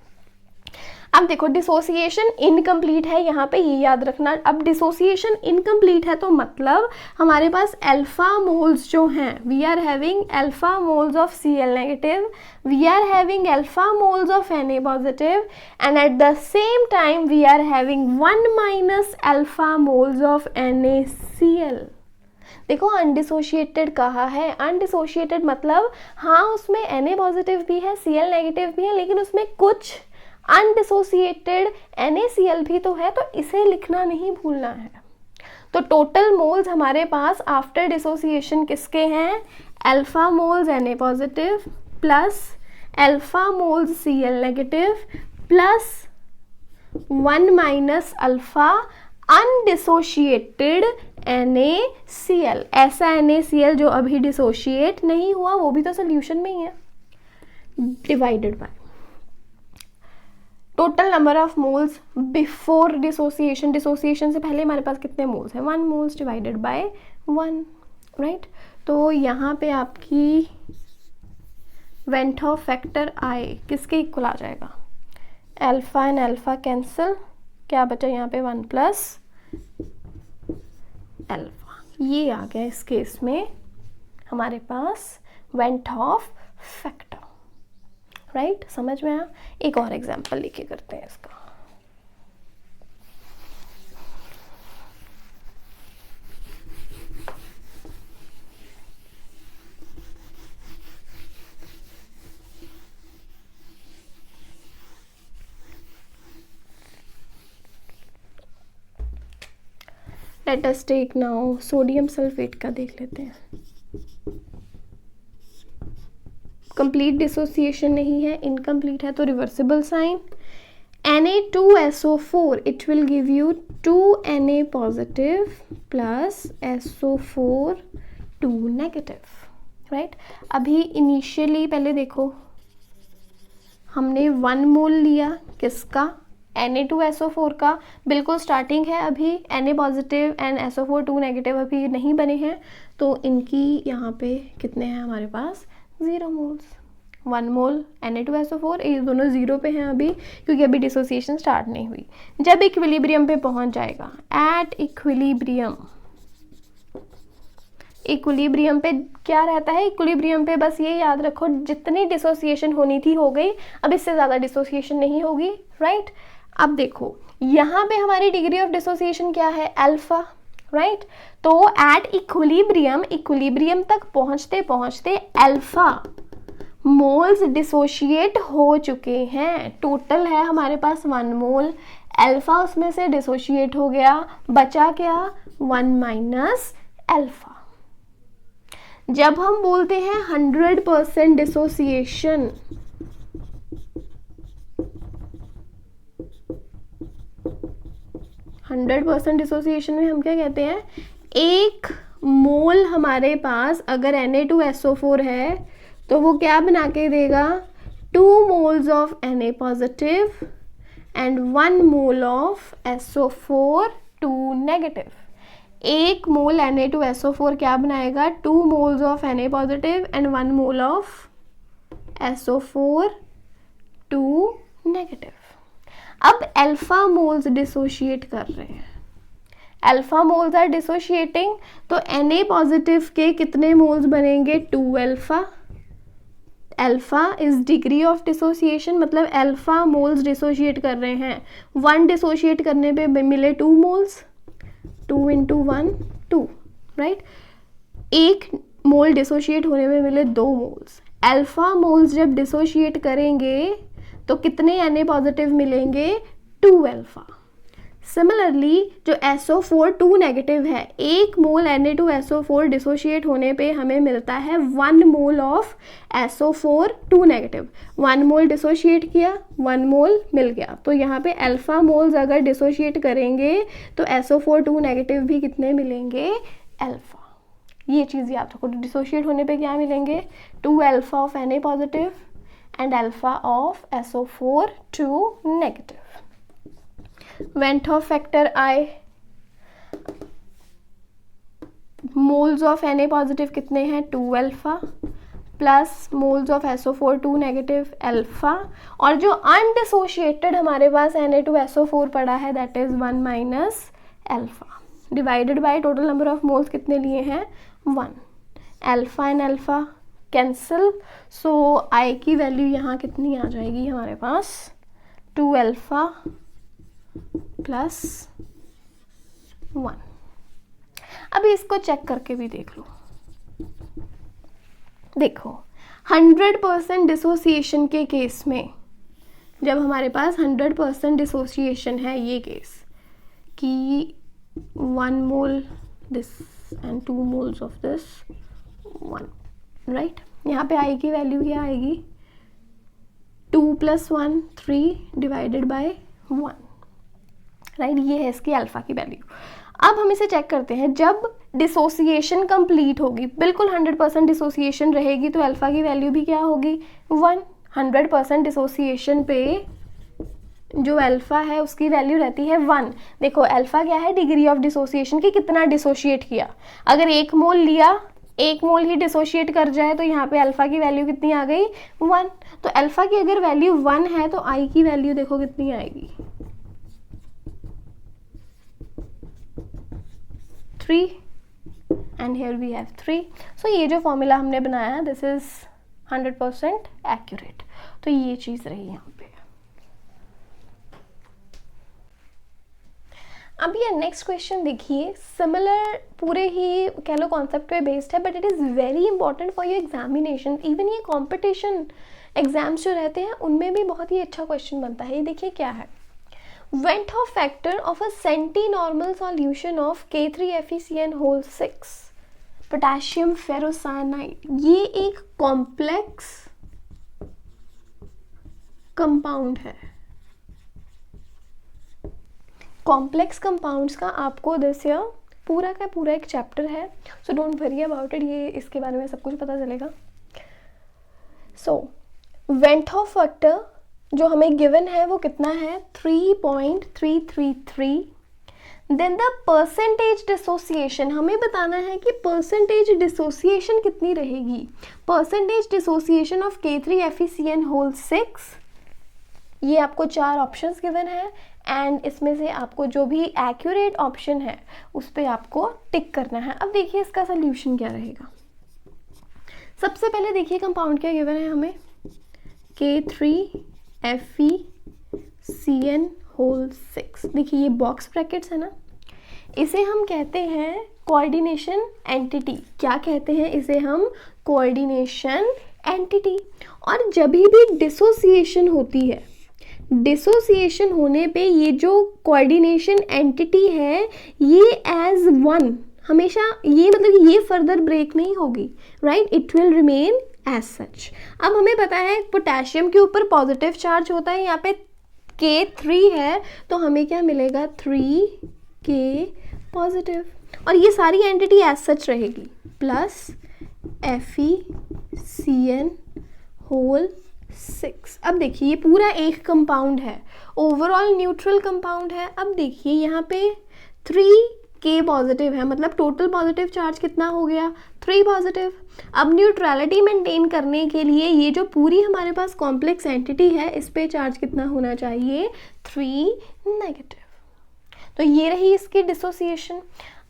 अब देखो डिसोसिएशन इनकम्प्लीट है, यहाँ पे ये याद रखना। अब डिसोसिएशन इनकम्प्लीट है तो मतलब हमारे पास अल्फा मोल्स जो हैं, we are having alpha moles of Cl negative, we are having alpha moles of Na positive and at the same time we are having 1 minus alpha moles of NaCl। देखो अनडिसोशिएटेड कहा है, अनडिसोशिएटेड मतलब हाँ उसमें Na positive भी है, Cl negative भी है, लेकिन उसमें कुछ अनडिसोसिएटेड NaCl भी तो है, तो इसे लिखना नहीं भूलना है। तो टोटल मोल्स हमारे पास आफ्टर डिसोसिएशन किसके हैं, alpha moles Na positive plus alpha moles Cl negative plus 1 minus alpha undissociated NaCl। ऐसा NaCl जो अभी डिसोशिएट नहीं हुआ, वो भी तो सोल्यूशन में ही है, divided by total number of moles before dissociation, dissociation से पहले हमारे पास कितने मोल्स हैं, 1 मोल्स डिवाइडेड बाय 1, राइट। तो यहाँ पे आपकी वेंट ऑफ फैक्टर आई किसके इक्वल आ जाएगा, अल्फा एंड अल्फा कैंसिल, क्या बचा यहाँ पे 1 प्लस अल्फा, ये आ गया इस केस में हमारे पास वेंट ऑफ फैक्टर, राइट। समझ में आया। एक और एग्जांपल लेके करते हैं इसका। Let us take now sodium sulphate का देख लेते हैं। कंप्लीट डिसोसिएशन नहीं है, इनकम्प्लीट है, तो reversible sign. Na2SO4 it will give you 2Na positive plus SO4 2 negative, right। अभी इनिशियली पहले देखो हमने 1 मोल लिया किसका, Na2SO4 का, बिल्कुल स्टार्टिंग है, अभी Na positive and SO4 2 negative अभी नहीं बने हैं, तो इनकी यहाँ पे कितने हैं हमारे पास 0 मोल्स। 1 मोल Na2SO4, ये दोनों 0 पे हैं अभी क्योंकि अभी डिसोसिएशन स्टार्ट नहीं हुई। जब इक्विलिब्रियम पे पहुंच जाएगा, एट इक्विलिब्रियम, इक्विलिब्रियम पे क्या रहता है, इक्विलिब्रियम पे बस ये याद रखो जितनी डिसोसिएशन होनी थी हो गई, अब इससे ज़्यादा डिसोसिएशन नहीं होगी, राइट। अब देखो यहाँ पे हमारी डिग्री ऑफ डिसोसिएशन क्या है, अल्फा, राइट। तो एट इक्विलिब्रियम, इक्विलिब्रियम तक पहुँचते पहुँचते अल्फा मोल्स डिसोशिएट हो चुके हैं। टोटल है हमारे पास 1 मोल, अल्फा उसमें से डिसोशिएट हो गया, बचा क्या 1 माइनस अल्फा। जब हम बोलते हैं 100% डिसोसिएशन, डिसोसिएशन में हम क्या कहते हैं, 1 मोल हमारे पास अगर Na2SO4 है तो वो क्या बना के देगा, 2 moles of Na positive and 1 mole of SO4 2 negative. 1 mole Na2SO4 क्या बनाएगा, 2 moles of Na positive and 1 mole of SO4 2 negative. अब अल्फा मोल्स डिसोशिएट कर रहे हैं, अल्फा मोल्स आर डिसोशिएटिंग, तो Na पॉजिटिव के कितने मोल्स बनेंगे, 2 alpha. Alpha is degree of dissociation, मतलब अल्फा मोल्स डिसोशिएट कर रहे हैं, 1 डिसोशिएट करने पे मिले 2 मोल्स, 2 इंटू 1 2, राइट। 1 मोल डिसोशिएट होने में मिले 2 मोल्स। अल्फा मोल्स जब डिसोशिएट करेंगे तो कितने Na पॉजिटिव मिलेंगे, 2 अल्फा। सिमिलरली जो SO4 2 नेगेटिव है, 1 मोल Na2SO4 डिसोशिएट होने पे हमें मिलता है 1 mole of SO4 2 negative. 1 mole dissociate किया, 1 मोल मिल गया, तो यहाँ पे अल्फा मोल्स अगर डिसोशिएट करेंगे तो SO4 2 नेगेटिव भी कितने मिलेंगे, अल्फा। ये चीज़ याद रखो, डिसोशिएट होने पे क्या मिलेंगे, 2 alpha of Na positive and alpha of SO4 2 negative. Went Hoff factor I, moles of Na positive कितने हैं, 2 alpha plus moles of SO4 2 negative alpha, और जो अनडिसोशिएटेड हमारे पास Na2SO4 पड़ा है that is 1 minus alpha, divided by total number of moles कितने लिए हैं, 1। अल्फा एंड अल्फा कैंसिल, सो आई की वैल्यू यहाँ कितनी आ जाएगी हमारे पास, 2 अल्फा प्लस 1। अभी इसको चेक करके भी देख लो, देखो 100% डिसोसिएशन के केस में, जब हमारे पास 100% डिसोसिएशन है, ये केस कि 1 mole this and 2 moles of this 1, right. यहाँ पे आई की वैल्यू क्या आएगी, 2 + 1 3 डिवाइडेड बाय 1, राइट। ये है इसकी अल्फा की वैल्यू। अब हम इसे चेक करते हैं, जब डिसोसिएशन कंप्लीट होगी, बिल्कुल 100% डिसोसिएशन रहेगी, तो अल्फा की वैल्यू भी क्या होगी, 1। 100% डिसोसिएशन पे जो अल्फ़ा है उसकी वैल्यू रहती है 1। देखो अल्फ़ा क्या है, डिग्री ऑफ डिसोसिएशन की, कितना डिसोशिएट किया। अगर 1 मोल लिया, 1 मोल ही डिसोशिएट कर जाए तो यहाँ पे अल्फ़ा की वैल्यू कितनी आ गई, 1। तो अल्फ़ा की अगर वैल्यू 1 है तो आई की वैल्यू देखो कितनी आएगी, 3, एंड हियर वी हैव 3। सो ये जो फॉर्मूला हमने बनाया दिस इज 100% एक्यूरेट। तो ये चीज़ रही यहाँ पे। अब ये नेक्स्ट क्वेश्चन देखिए, सिमिलर पूरे ही कह लो कॉन्सेप्ट पे बेस्ड है, but it is very important for your examination. Even ये कॉम्पिटिशन एग्जाम्स जो रहते हैं उनमें भी बहुत ही अच्छा क्वेश्चन बनता है। ये देखिए क्या है, Van't Hoff factor of a centinormal solution of K3FeCN6 potassium ferrocyanide, ये एक कॉम्प्लेक्स कंपाउंड है। कॉम्प्लेक्स कंपाउंड्स का आपको दिस ईयर पूरा का पूरा एक चैप्टर है, so don't worry about it, ये इसके बारे में सब कुछ पता चलेगा। सो Van't Hoff फैक्टर जो हमें गिवन है वो कितना है, 3.333। देन द परसेंटेज डिसोसिएशन, हमें बताना है कि परसेंटेज डिसोसिएशन कितनी रहेगी। परसेंटेज डिसोसिएशन ऑफ K3FeCN6, ये आपको 4 ऑप्शंस गिवन है एंड इसमें से आपको जो भी एक्यूरेट ऑप्शन है उस पर आपको टिक करना है। अब देखिए इसका सोल्यूशन क्या रहेगा। सबसे पहले देखिए कंपाउंड क्या गिवन है हमें, K3FeCN6। देखिए ये बॉक्स ब्रैकेट्स है ना, इसे हम कहते हैं कोऑर्डिनेशन एंटिटी। क्या कहते हैं इसे हम, कोऑर्डिनेशन एंटिटी। और जब भी डिसोसिएशन होती है, डिसोसिएशन होने पे ये जो कोऑर्डिनेशन एंटिटी है ये एज 1 हमेशा, ये मतलब ये फर्दर ब्रेक नहीं होगी, right, it will remain as such. अब हमें पता है पोटेशियम के ऊपर पॉजिटिव चार्ज होता है, यहाँ पे K3 है तो हमें क्या मिलेगा, 3K पॉजिटिव, और ये सारी एंटिटी एज सच रहेगी, प्लस FeCN6। अब देखिए ये पूरा एक कंपाउंड है, ओवरऑल न्यूट्रल कंपाउंड है। अब देखिए यहाँ पे 3K पॉजिटिव है, मतलब टोटल पॉजिटिव चार्ज कितना हो गया, 3 पॉजिटिव। अब न्यूट्रलिटी मेंटेन करने के लिए ये जो पूरी हमारे पास कॉम्प्लेक्स एंटिटी है इस पे चार्ज कितना होना चाहिए, 3 नेगेटिव। तो ये रही इसकी डिसोसिएशन।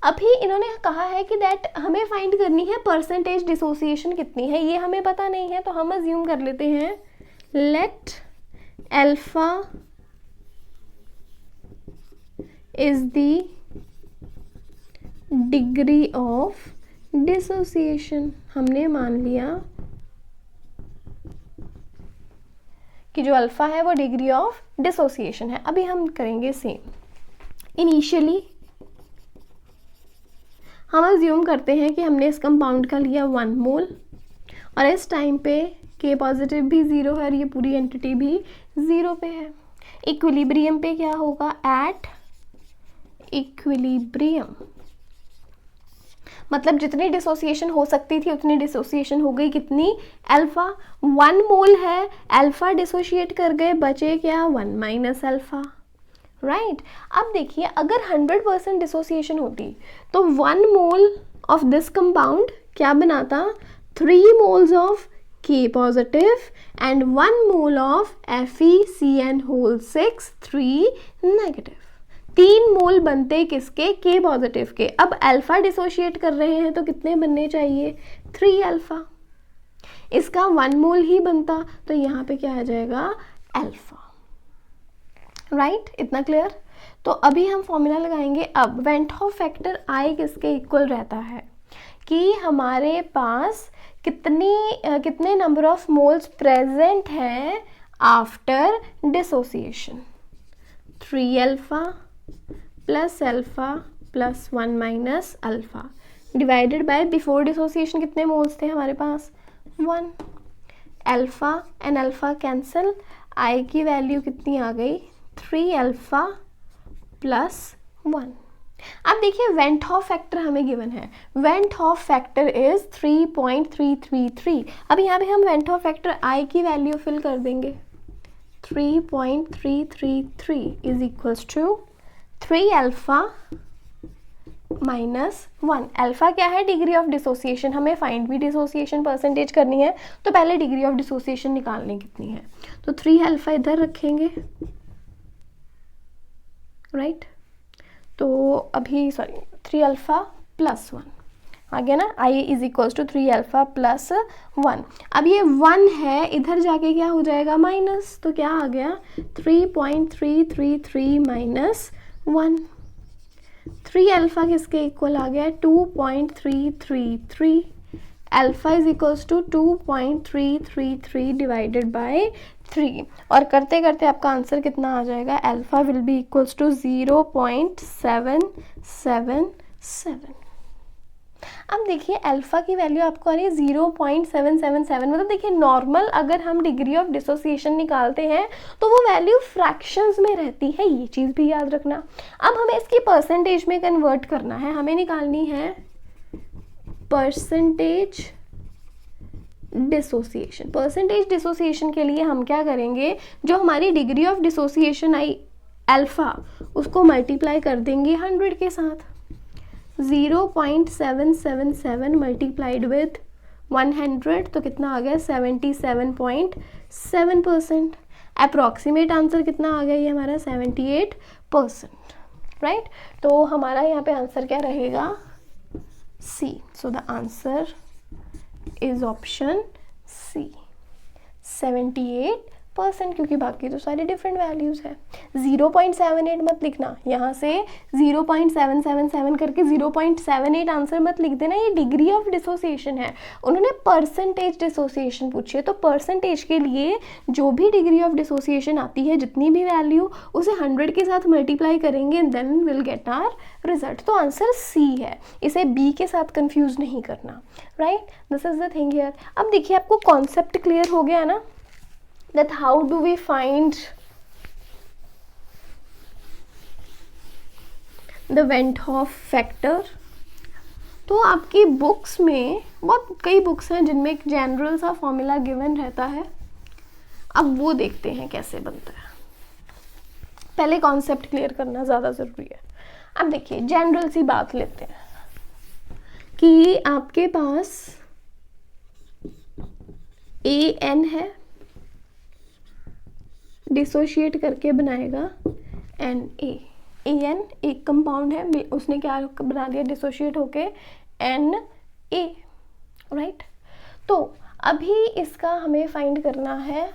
अभी इन्होंने कहा है कि दैट हमें फाइंड करनी है परसेंटेज डिसोसिएशन कितनी है, ये हमें पता नहीं है, तो हम अज्यूम कर लेते हैं let alpha is the degree of dissociation. हमने मान लिया कि जो अल्फा है वो डिग्री ऑफ डिसोसिएशन है। अभी हम करेंगे सेम। इनिशियली हम अज्यूम करते हैं कि हमने इस कंपाउंड का लिया 1 मोल, और इस टाइम पे K पॉजिटिव भी 0 है और ये पूरी एंटिटी भी 0 पे है। इक्विलिब्रियम पे क्या होगा, एट इक्विलिब्रियम, मतलब जितनी डिसोसिएशन हो सकती थी उतनी डिसोसिएशन हो गई, कितनी, अल्फा। 1 मोल है, अल्फा डिसोशिएट कर गए, बचे क्या, 1 माइनस अल्फा, राइट। अब देखिए अगर 100% डिसोसिएशन होती तो 1 मोल ऑफ दिस कंपाउंड क्या बनाता, 3 moles of K positive and 1 mole of FeCN6 3 negative. 3 मोल बनते किसके, K पॉजिटिव के। अब अल्फा डिसोशिएट कर रहे हैं तो कितने बनने चाहिए, 3 अल्फा। इसका 1 मोल ही बनता तो यहाँ पे क्या आ जाएगा, अल्फा, राइट। इतना क्लियर। तो अभी हम फॉर्मूला लगाएंगे। अब वेंट हॉफ फैक्टर आई किसके इक्वल रहता है कि हमारे पास कितने नंबर ऑफ मोल्स प्रेजेंट हैं after dissociation, 3 alpha plus alpha plus 1 minus alpha divided bye before dissociation कितने मोल्स थे हमारे पास, 1। अल्फा एंड अल्फा कैंसिल, आई की वैल्यू कितनी आ गई, 3 अल्फा प्लस 1। अब देखिए वेंट हॉफ फैक्टर हमें गिवन है, वेंट हॉफ फैक्टर इज 3.333। अब यहाँ पे हम वेंट हॉफ फैक्टर आई की वैल्यू फिल कर देंगे, 3.333 is equals to 3 alpha minus 1। Alpha क्या है? Degree of dissociation. हमें फाइंड भी डिसोसिएशन परसेंटेज करनी है, तो पहले डिग्री ऑफ डिसोसिएशन निकालनी कितनी है। तो 3 अल्फा इधर रखेंगे, राइट। तो अभी 3 अल्फा प्लस 1 आ गया ना। I is equals to 3 alpha plus 1। अब ये 1 है, इधर जाके क्या हो जाएगा? माइनस। तो क्या आ गया? 3.333 माइनस 1। 3 अल्फा किसके इक्वल आ गया? 2.333। Alpha is equals to 2.333 divided by 3। और करते करते आपका आंसर कितना आ जाएगा? Alpha will be equals to 0.777। अब देखिए अल्फा की वैल्यू आपको आ रही है 0.777। मतलब देखिए नॉर्मल अगर हम डिग्री ऑफ डिसोसिएशन निकालते हैं तो वो वैल्यू फ्रैक्शंस में रहती है, ये चीज़ भी याद रखना। अब हमें इसकी परसेंटेज में कन्वर्ट करना है, हमें निकालनी है परसेंटेज डिसोसिएशन। परसेंटेज डिसोसिएशन के लिए हम क्या करेंगे? जो हमारी degree of dissociation I alpha, उसको मल्टीप्लाई कर देंगे 100 के साथ। 0.777 मल्टीप्लाइड विथ 100 तो कितना आ गया? 77.7%। अप्रॉक्सीमेट आंसर कितना आ गया? ये हमारा 78%, राइट। तो हमारा यहाँ पे आंसर क्या रहेगा? C. So the answer is option C, 78%, क्योंकि बाकी तो सारे डिफरेंट वैल्यूज है। 0.78 मत लिखना, यहाँ से 0.777 करके 0.78 आंसर मत लिख देना, ये डिग्री ऑफ डिसोसिएशन है। उन्होंने परसेंटेज डिसोसिएशन पूछी है, तो परसेंटेज के लिए जो भी डिग्री ऑफ डिसोसिएशन आती है, जितनी भी वैल्यू, उसे 100 के साथ मल्टीप्लाई करेंगे and then will get our result. तो आंसर सी है, इसे बी के साथ कंफ्यूज नहीं करना, right. This is the thing here. अब देखिए आपको कॉन्सेप्ट क्लियर हो गया ना, that how do we find the Van't Hoff factor। तो आपकी बुक्स में बहुत कई बुक्स हैं जिनमें एक जनरल सा फॉर्मूला गिवन रहता है। अब वो देखते हैं कैसे बनता है। पहले कॉन्सेप्ट क्लियर करना ज़्यादा ज़रूरी है। अब देखिए जनरल सी बात लेते हैं कि आपके पास AN है, डिसोशिएट करके बनाएगा Na। AN एक कंपाउंड है, उसने क्या बना दिया? डिसोशिएट होके Na, राइट। तो अभी इसका हमें फाइंड करना है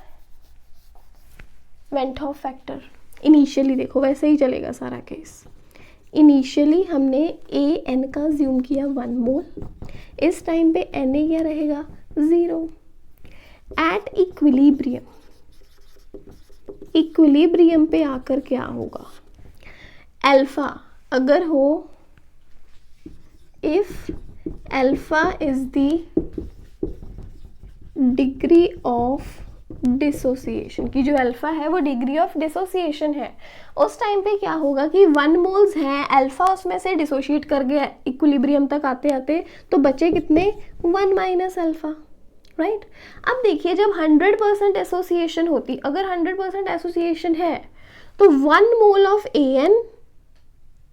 वेंट हॉफ फैक्टर। इनिशियली देखो वैसे ही चलेगा सारा केस। इनिशियली हमने AN का ज्यूम किया 1 मोल, इस टाइम पे Na क्या रहेगा? 0। एट इक्विलिब्रियम पे आकर क्या होगा? अल्फा अगर हो, if alpha is the degree of dissociation, की जो अल्फा है वो डिग्री ऑफ डिसोसिएशन है, उस टाइम पे क्या होगा कि 1 मोल्स हैं, अल्फा उसमें से डिसोशिएट कर गया इक्विलिब्रियम तक आते आते, तो बचे कितने? 1 माइनस अल्फा, राइट। अब देखिए जब 100% एसोसिएशन होती, अगर 100% एसोसिएशन है तो 1 मोल ऑफ AN,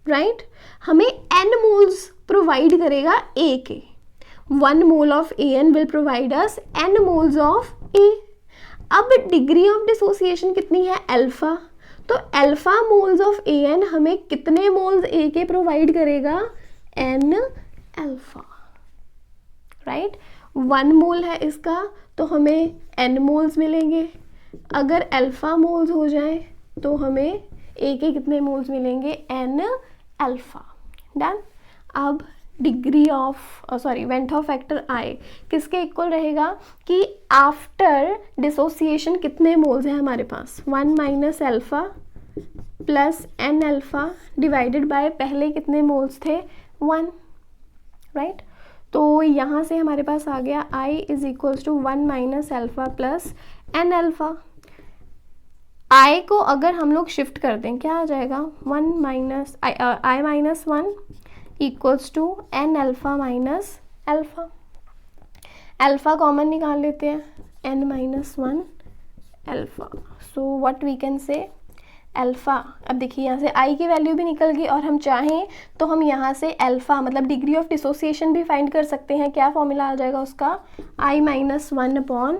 राइट, हमें n मोल्स प्रोवाइड करेगा A के। 1 mole of AN will provide us n moles of A। अब डिग्री ऑफ डिसोसिएशन कितनी है? अल्फा। तो अल्फा मोल्स ऑफ AN हमें कितने मोल्स A के प्रोवाइड करेगा? n alpha, right. 1 मोल है इसका तो हमें n मोल्स मिलेंगे। अगर अल्फा मोल्स हो जाए तो हमें A के कितने मोल्स मिलेंगे? n alpha. डन। अब degree of went Hoff factor I किसके इक्वल रहेगा कि आफ्टर डिसोसिएशन कितने मोल्स हैं हमारे पास? 1 minus alpha plus n alpha divided bye पहले कितने मोल्स थे? 1, राइट। तो यहाँ से हमारे पास आ गया I is equals to 1 minus alpha plus n alpha. I को अगर हम लोग शिफ्ट कर दें क्या आ जाएगा? 1 minus I minus 1 equals to n अल्फा माइनस अल्फा। अल्फा कॉमन निकाल लेते हैं, n minus 1 alpha. So what we can say alpha. अब देखिए यहाँ से आई की वैल्यू भी निकल गई और हम चाहें तो हम यहाँ से अल्फ़ा मतलब डिग्री ऑफ डिसोसिएशन भी फाइंड कर सकते हैं। क्या फॉर्मूला आ जाएगा उसका, I-1/n-1,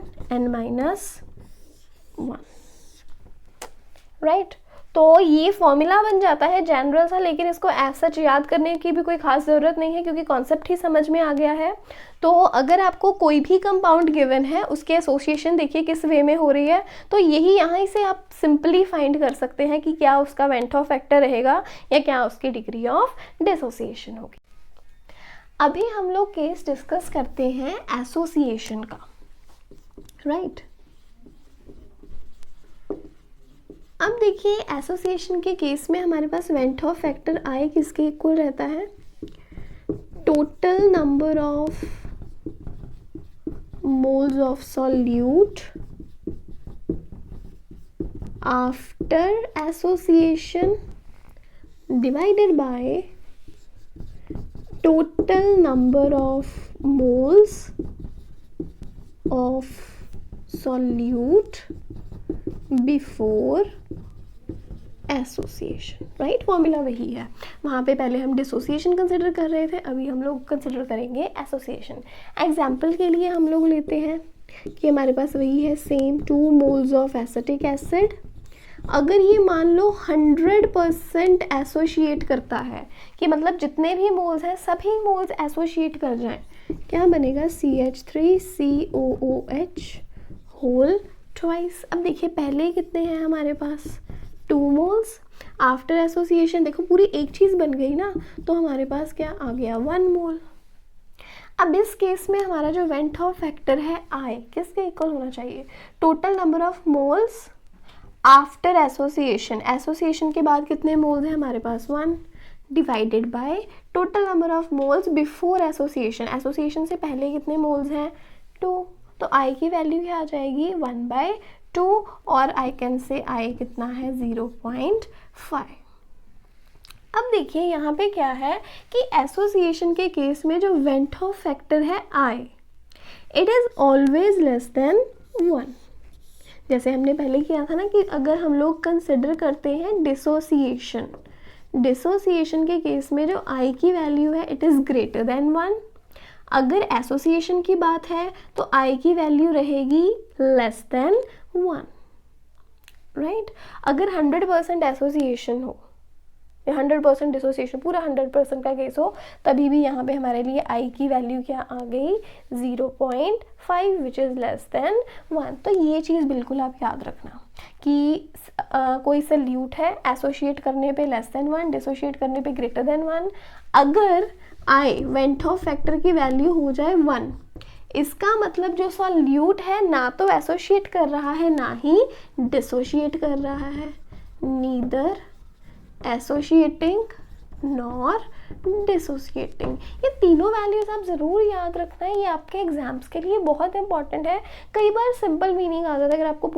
राइट। तो ये फॉर्मूला बन जाता है जनरल सा, लेकिन इसको ऐसा याद करने की भी कोई खास ज़रूरत नहीं है क्योंकि कॉन्सेप्ट ही समझ में आ गया है। तो अगर आपको कोई भी कंपाउंड गिवन है उसके एसोसिएशन देखिए किस वे में हो रही है, तो यही यहाँ से आप सिंपली फाइंड कर सकते हैं कि क्या उसका वेंट ऑफ फैक्टर रहेगा या क्या उसकी डिग्री ऑफ डिसोसिएशन होगी। अभी हम लोग केस डिस्कस करते हैं एसोसिएशन का, राइट। अब देखिए एसोसिएशन के केस में हमारे पास वेंट ऑफ फैक्टर आई किसके इक्वल रहता है, total number of moles of solute after association divided by total number of moles of solute before association, right. Formula वही है, वहाँ पे पहले हम डिसोसिएशन कंसिडर कर रहे थे, अभी हम लोग कंसिडर करेंगे एसोसिएशन। एग्जाम्पल के लिए हम लोग लेते हैं कि हमारे पास वही है same 2 moles of acetic acid. अगर ये मान लो 100% एसोशिएट करता है कि मतलब जितने भी मोल्स हैं सभी मोल्स एसोशिएट कर जाएं, क्या बनेगा, CH3COOH होल ट्वाइस। अब देखिए पहले कितने हैं हमारे पास, 2 मोल्स। आफ्टर एसोसिएशन देखो पूरी एक चीज़ बन गई ना, तो हमारे पास क्या आ गया, 1 मोल। अब इस केस में हमारा जो वेंट ऑफ फैक्टर है आई किसके इक्वल होना चाहिए, total number of moles after association. Association के बाद कितने मोल्स हैं हमारे पास, 1, divided by total number of moles before association. Association से पहले कितने मोल्स हैं, 2। तो आई की वैल्यू क्या आ जाएगी, 1/2, और आई कैन से आई कितना है, 0.5। अब देखिए यहाँ पे क्या है कि एसोसिएशन के केस में जो वेंट ऑफ फैक्टर है i, it is always less than 1। जैसे हमने पहले किया था ना कि अगर हम लोग कंसिडर करते हैं डिसोसिएशन, डिसोसिएशन के केस में जो आई की वैल्यू है इट इज़ ग्रेटर देन 1। अगर एसोसिएशन की बात है तो आई की वैल्यू रहेगी लेस देन 1, राइट। अगर 100% एसोसिएशन हो या 100% डिसोसिएशन, पूरा 100% का केस हो, तभी भी यहाँ पे हमारे लिए आई की वैल्यू क्या आ गई, 0.5 विच इज़ लेस देन 1। तो ये चीज़ बिल्कुल आप याद रखना कि कोई सल्यूट है एसोशिएट करने पे लेस देन 1, डिसोशिएट करने पे ग्रेटर देन 1। अगर आई वेंट ऑफ फैक्टर की वैल्यू हो जाए 1, इसका मतलब जो सॉल्यूट है ना तो एसोशिएट कर रहा है ना ही डिसोशिएट कर रहा है, नीदर एसोशिएटिंग नॉर डिसोसिएटिंग। ये तीनों वैल्यूज आप ज़रूर याद रखना है, ये आपके एग्जाम्स के लिए बहुत इंपॉर्टेंट है। कई बार सिंपल मीनिंग आ जाता है, अगर आपको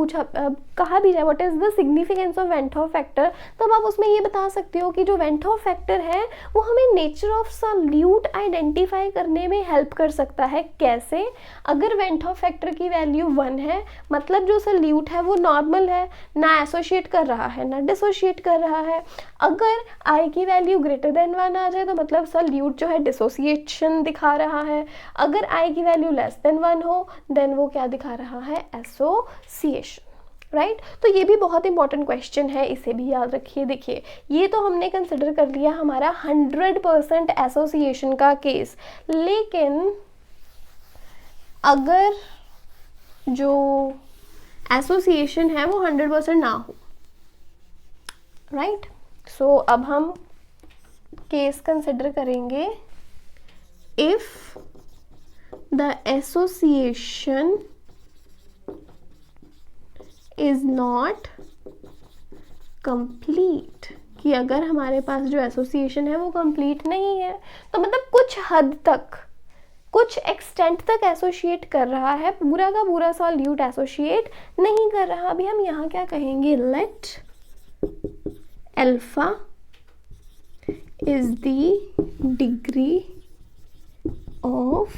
कहा भी जाए what is the significance of went Hoff factor, तब आप उसमें ये बता सकते हो कि जो वेंट ऑफ फैक्टर है वो हमें नेचर ऑफ सॉल्यूट आइडेंटिफाई करने में हेल्प कर सकता है। कैसे, अगर वेंट ऑफ फैक्टर की वैल्यू 1 है मतलब जो सॉल्यूट है वो नॉर्मल है, ना एसोशिएट कर रहा है ना डिसोशिएट कर रहा है। अगर आई की वैल्यू ग्रेटर देन 1 आ जाए तो मतलब सॉल्यूट जो है डिसोसिएशन दिखा रहा है। अगर आई की वैल्यू लेस देन 1 हो देन वो क्या दिखा रहा है, एसोसिएशन, राइट। तो ये भी बहुत इंपॉर्टेंट क्वेश्चन है, इसे भी याद रखिए। देखिए ये तो हमने कंसिडर कर लिया हमारा 100% एसोसिएशन का केस, लेकिन अगर जो एसोसिएशन है वो 100% ना हो, राइट। सो अब हम केस कंसिडर करेंगे if the association is not complete, कि अगर हमारे पास जो एसोसिएशन है वो कंप्लीट नहीं है, तो मतलब कुछ हद तक, कुछ एक्सटेंट तक एसोशिएट कर रहा है, पूरा का पूरा सॉल्यूट एसोशिएट नहीं कर रहा। अभी हम यहाँ क्या कहेंगे, let alpha is the degree of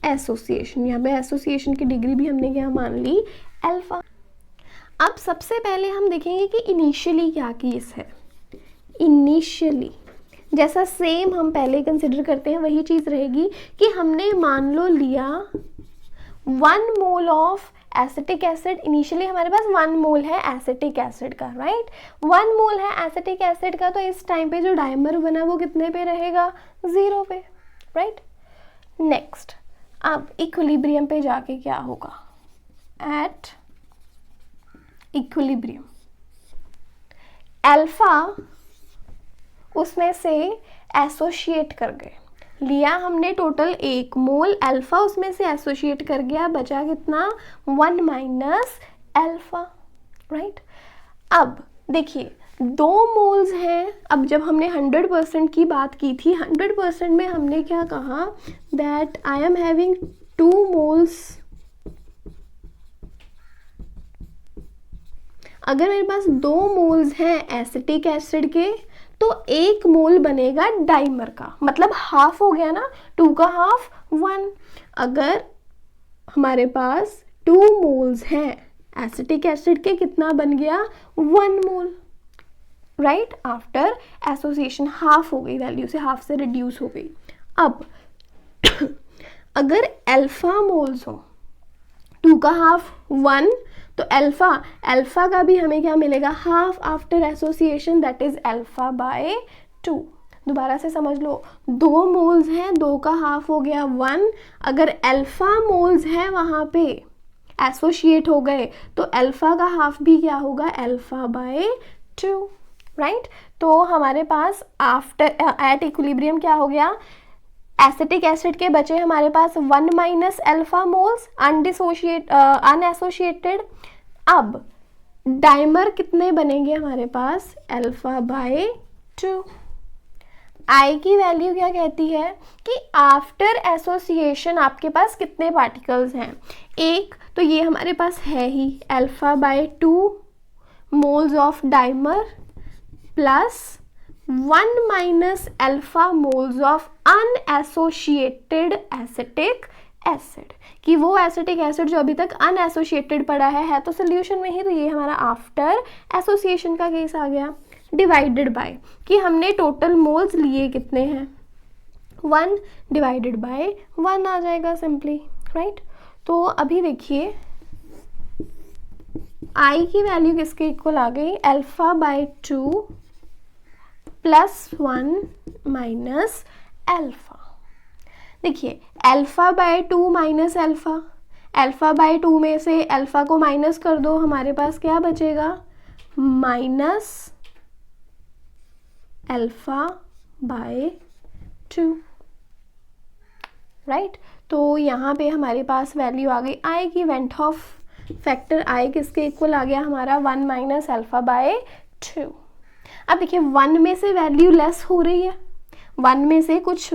association। यहाँ पे एसोसिएशन की डिग्री भी हमने क्या मान ली, अल्फा। अब सबसे पहले हम देखेंगे कि इनिशियली क्या केस है। इनिशियली जैसा सेम हम पहले कंसिडर करते हैं वही चीज़ रहेगी कि हमने मान लो लिया 1 mole of acetic acid. Initially हमारे पास 1 मोल है एसिटिक एसिड का, राइट। 1 मोल है एसिटिक एसिड का, तो इस टाइम पे जो डाइमर बना वो कितने पे रहेगा, 0 पे, राइट। नेक्स्ट, अब इक्विलिब्रियम पे जाके क्या होगा, एट इक्विलिब्रियम अल्फा उसमें से एसोशिएट कर गए, लिया हमने टोटल 1 मोल, अल्फा उसमें से एसोशिएट कर गया, बचा कितना, 1 माइनस अल्फा, राइट। अब देखिए 2 मोल्स हैं। अब जब हमने 100% की बात की थी, 100% में हमने क्या कहा, that I am having 2 moles. अगर मेरे पास 2 मोल्स हैं एसिटिक एसिड के, तो 1 मोल बनेगा डाइमर का, मतलब हाफ हो गया ना, 2 का हाफ 1। अगर हमारे पास 2 मोल्स हैं एसिटिक एसिड के, कितना बन गया, 1 मोल, राइट। आफ्टर एसोसिएशन हाफ हो गई, वैल्यू से हाफ से रिड्यूस हो गई। अब अगर अल्फा मोल्स हो, 2 का हाफ 1, तो अल्फा का भी हमें क्या मिलेगा, half after association, that is alpha by 2। दोबारा से समझ लो, 2 मोल्स हैं, 2 का हाफ हो गया 1। अगर अल्फा मोल्स हैं वहाँ पे एसोशिएट हो गए, तो अल्फा का हाफ भी क्या होगा, अल्फा बाय 2, राइट। तो हमारे पास आफ्टर एट इक्विलिब्रियम क्या हो गया, एसिटिक एसिड के बचे हमारे पास 1 माइनस अल्फा मोल्स अनएसोशिएटेड। अब डाइमर कितने बनेंगे हमारे पास, अल्फा बाय 2। आई की वैल्यू क्या कहती है कि आफ्टर एसोसिएशन आपके पास कितने पार्टिकल्स हैं, 1, तो ये हमारे पास है ही alpha by 2 moles of dimer plus 1 minus alpha moles of unassociated acetic acid, कि वो एसिटिक एसिड जो अभी तक अनएसोशिएटेड पड़ा है तो सोल्यूशन में ही, तो ये हमारा आफ्टर एसोसिएशन का केस आ गया। डिवाइडेड बाय कि हमने टोटल मोल्स लिए कितने हैं, 1, डिवाइडेड बाय 1 आ जाएगा सिंपली, राइट। तो अभी देखिए आई की वैल्यू किसके इक्वल आ गई, alpha by 2 plus 1 minus alpha. देखिए alpha by 2 minus alpha, alpha by 2 में से अल्फा को माइनस कर दो, हमारे पास क्या बचेगा, माइनस अल्फा बाय 2, राइट। तो यहाँ पे हमारे पास वैल्यू आ गई आई की, वेंट ऑफ फैक्टर आई किसके इक्वल आ गया हमारा, 1 माइनस अल्फा बाय 2। अब देखिए 1 में से वैल्यू लेस हो रही है, 1 में से कुछ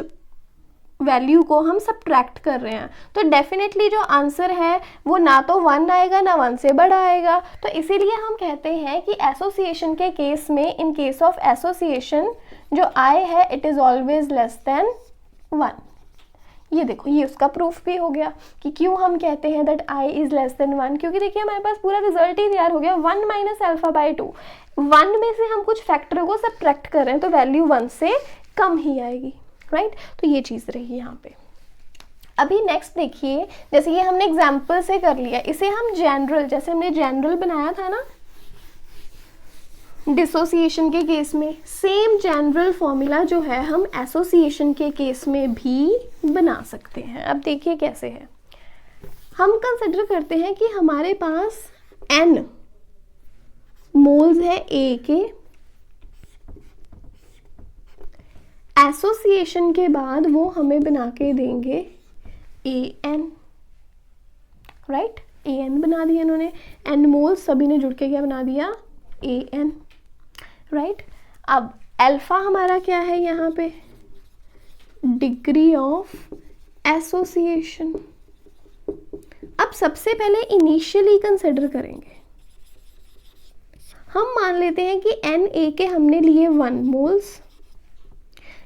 वैल्यू को हम सब्ट्रैक्ट कर रहे हैं, तो डेफिनेटली जो आंसर है वो ना तो 1 आएगा ना 1 से बड़ा आएगा। तो इसीलिए हम कहते हैं कि एसोसिएशन के केस में, इन केस ऑफ एसोसिएशन जो आई है it is always less than 1। ये देखो, ये उसका प्रूफ भी हो गया कि क्यों हम कहते हैं that I is less than 1, क्योंकि देखिए हमारे पास पूरा रिजल्ट ही तैयार हो गया, 1 माइनस अल्फा बाय 2। 1 में से हम कुछ फैक्टर को सब्ट्रैक्ट कर रहे हैं, तो वैल्यू 1 से कम ही आएगी, राइट। तो ये चीज़ रही यहाँ पे। अभी नेक्स्ट देखिए, जैसे ये हमने एग्जाम्पल से कर लिया, इसे हम जनरल, जैसे हमने जनरल बनाया था ना डिसोसिएशन के केस में, सेम जनरल फॉर्मूला जो है हम एसोसिएशन के केस में भी बना सकते हैं। अब देखिए कैसे है, हम कंसिडर करते हैं कि हमारे पास n मोल्स है A के, एसोसिएशन के बाद वो हमें बना के देंगे AN, राइट। AN बना दिया इन्होंने, n मोल्स सभी ने जुड़ के क्या बना दिया, AN, राइट। अब अल्फा हमारा क्या है यहाँ पे, डिग्री ऑफ एसोसिएशन। अब सबसे पहले इनिशियली कंसिडर करेंगे, हम मान लेते हैं कि Na के हमने लिए 1 मोल्स,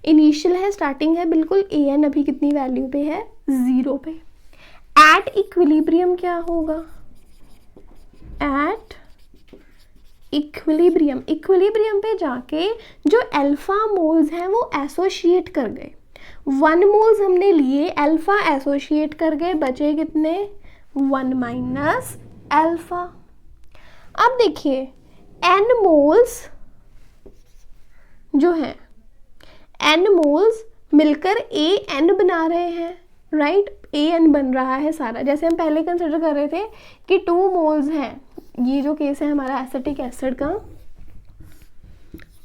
इनिशियल है, स्टार्टिंग है बिल्कुल, AN अभी कितनी वैल्यू पे है, 0 पे। एट इक्विलिब्रियम क्या होगा, एट इक्विलिब्रियम, इक्विलिब्रियम पे जाके जो अल्फा मोल्स हैं वो एसोशिएट कर गए, 1 मोल्स हमने लिए, अल्फा एसोशिएट कर गए, बचे कितने 1 माइनस अल्फा। अब देखिए n मोल्स जो है, n मोल्स मिलकर an बना रहे हैं, राइट, an बन रहा है सारा। जैसे हम पहले कंसिडर कर रहे थे कि 2 मोल्स हैं, ये जो केस है हमारा एसिटिक एसिड का,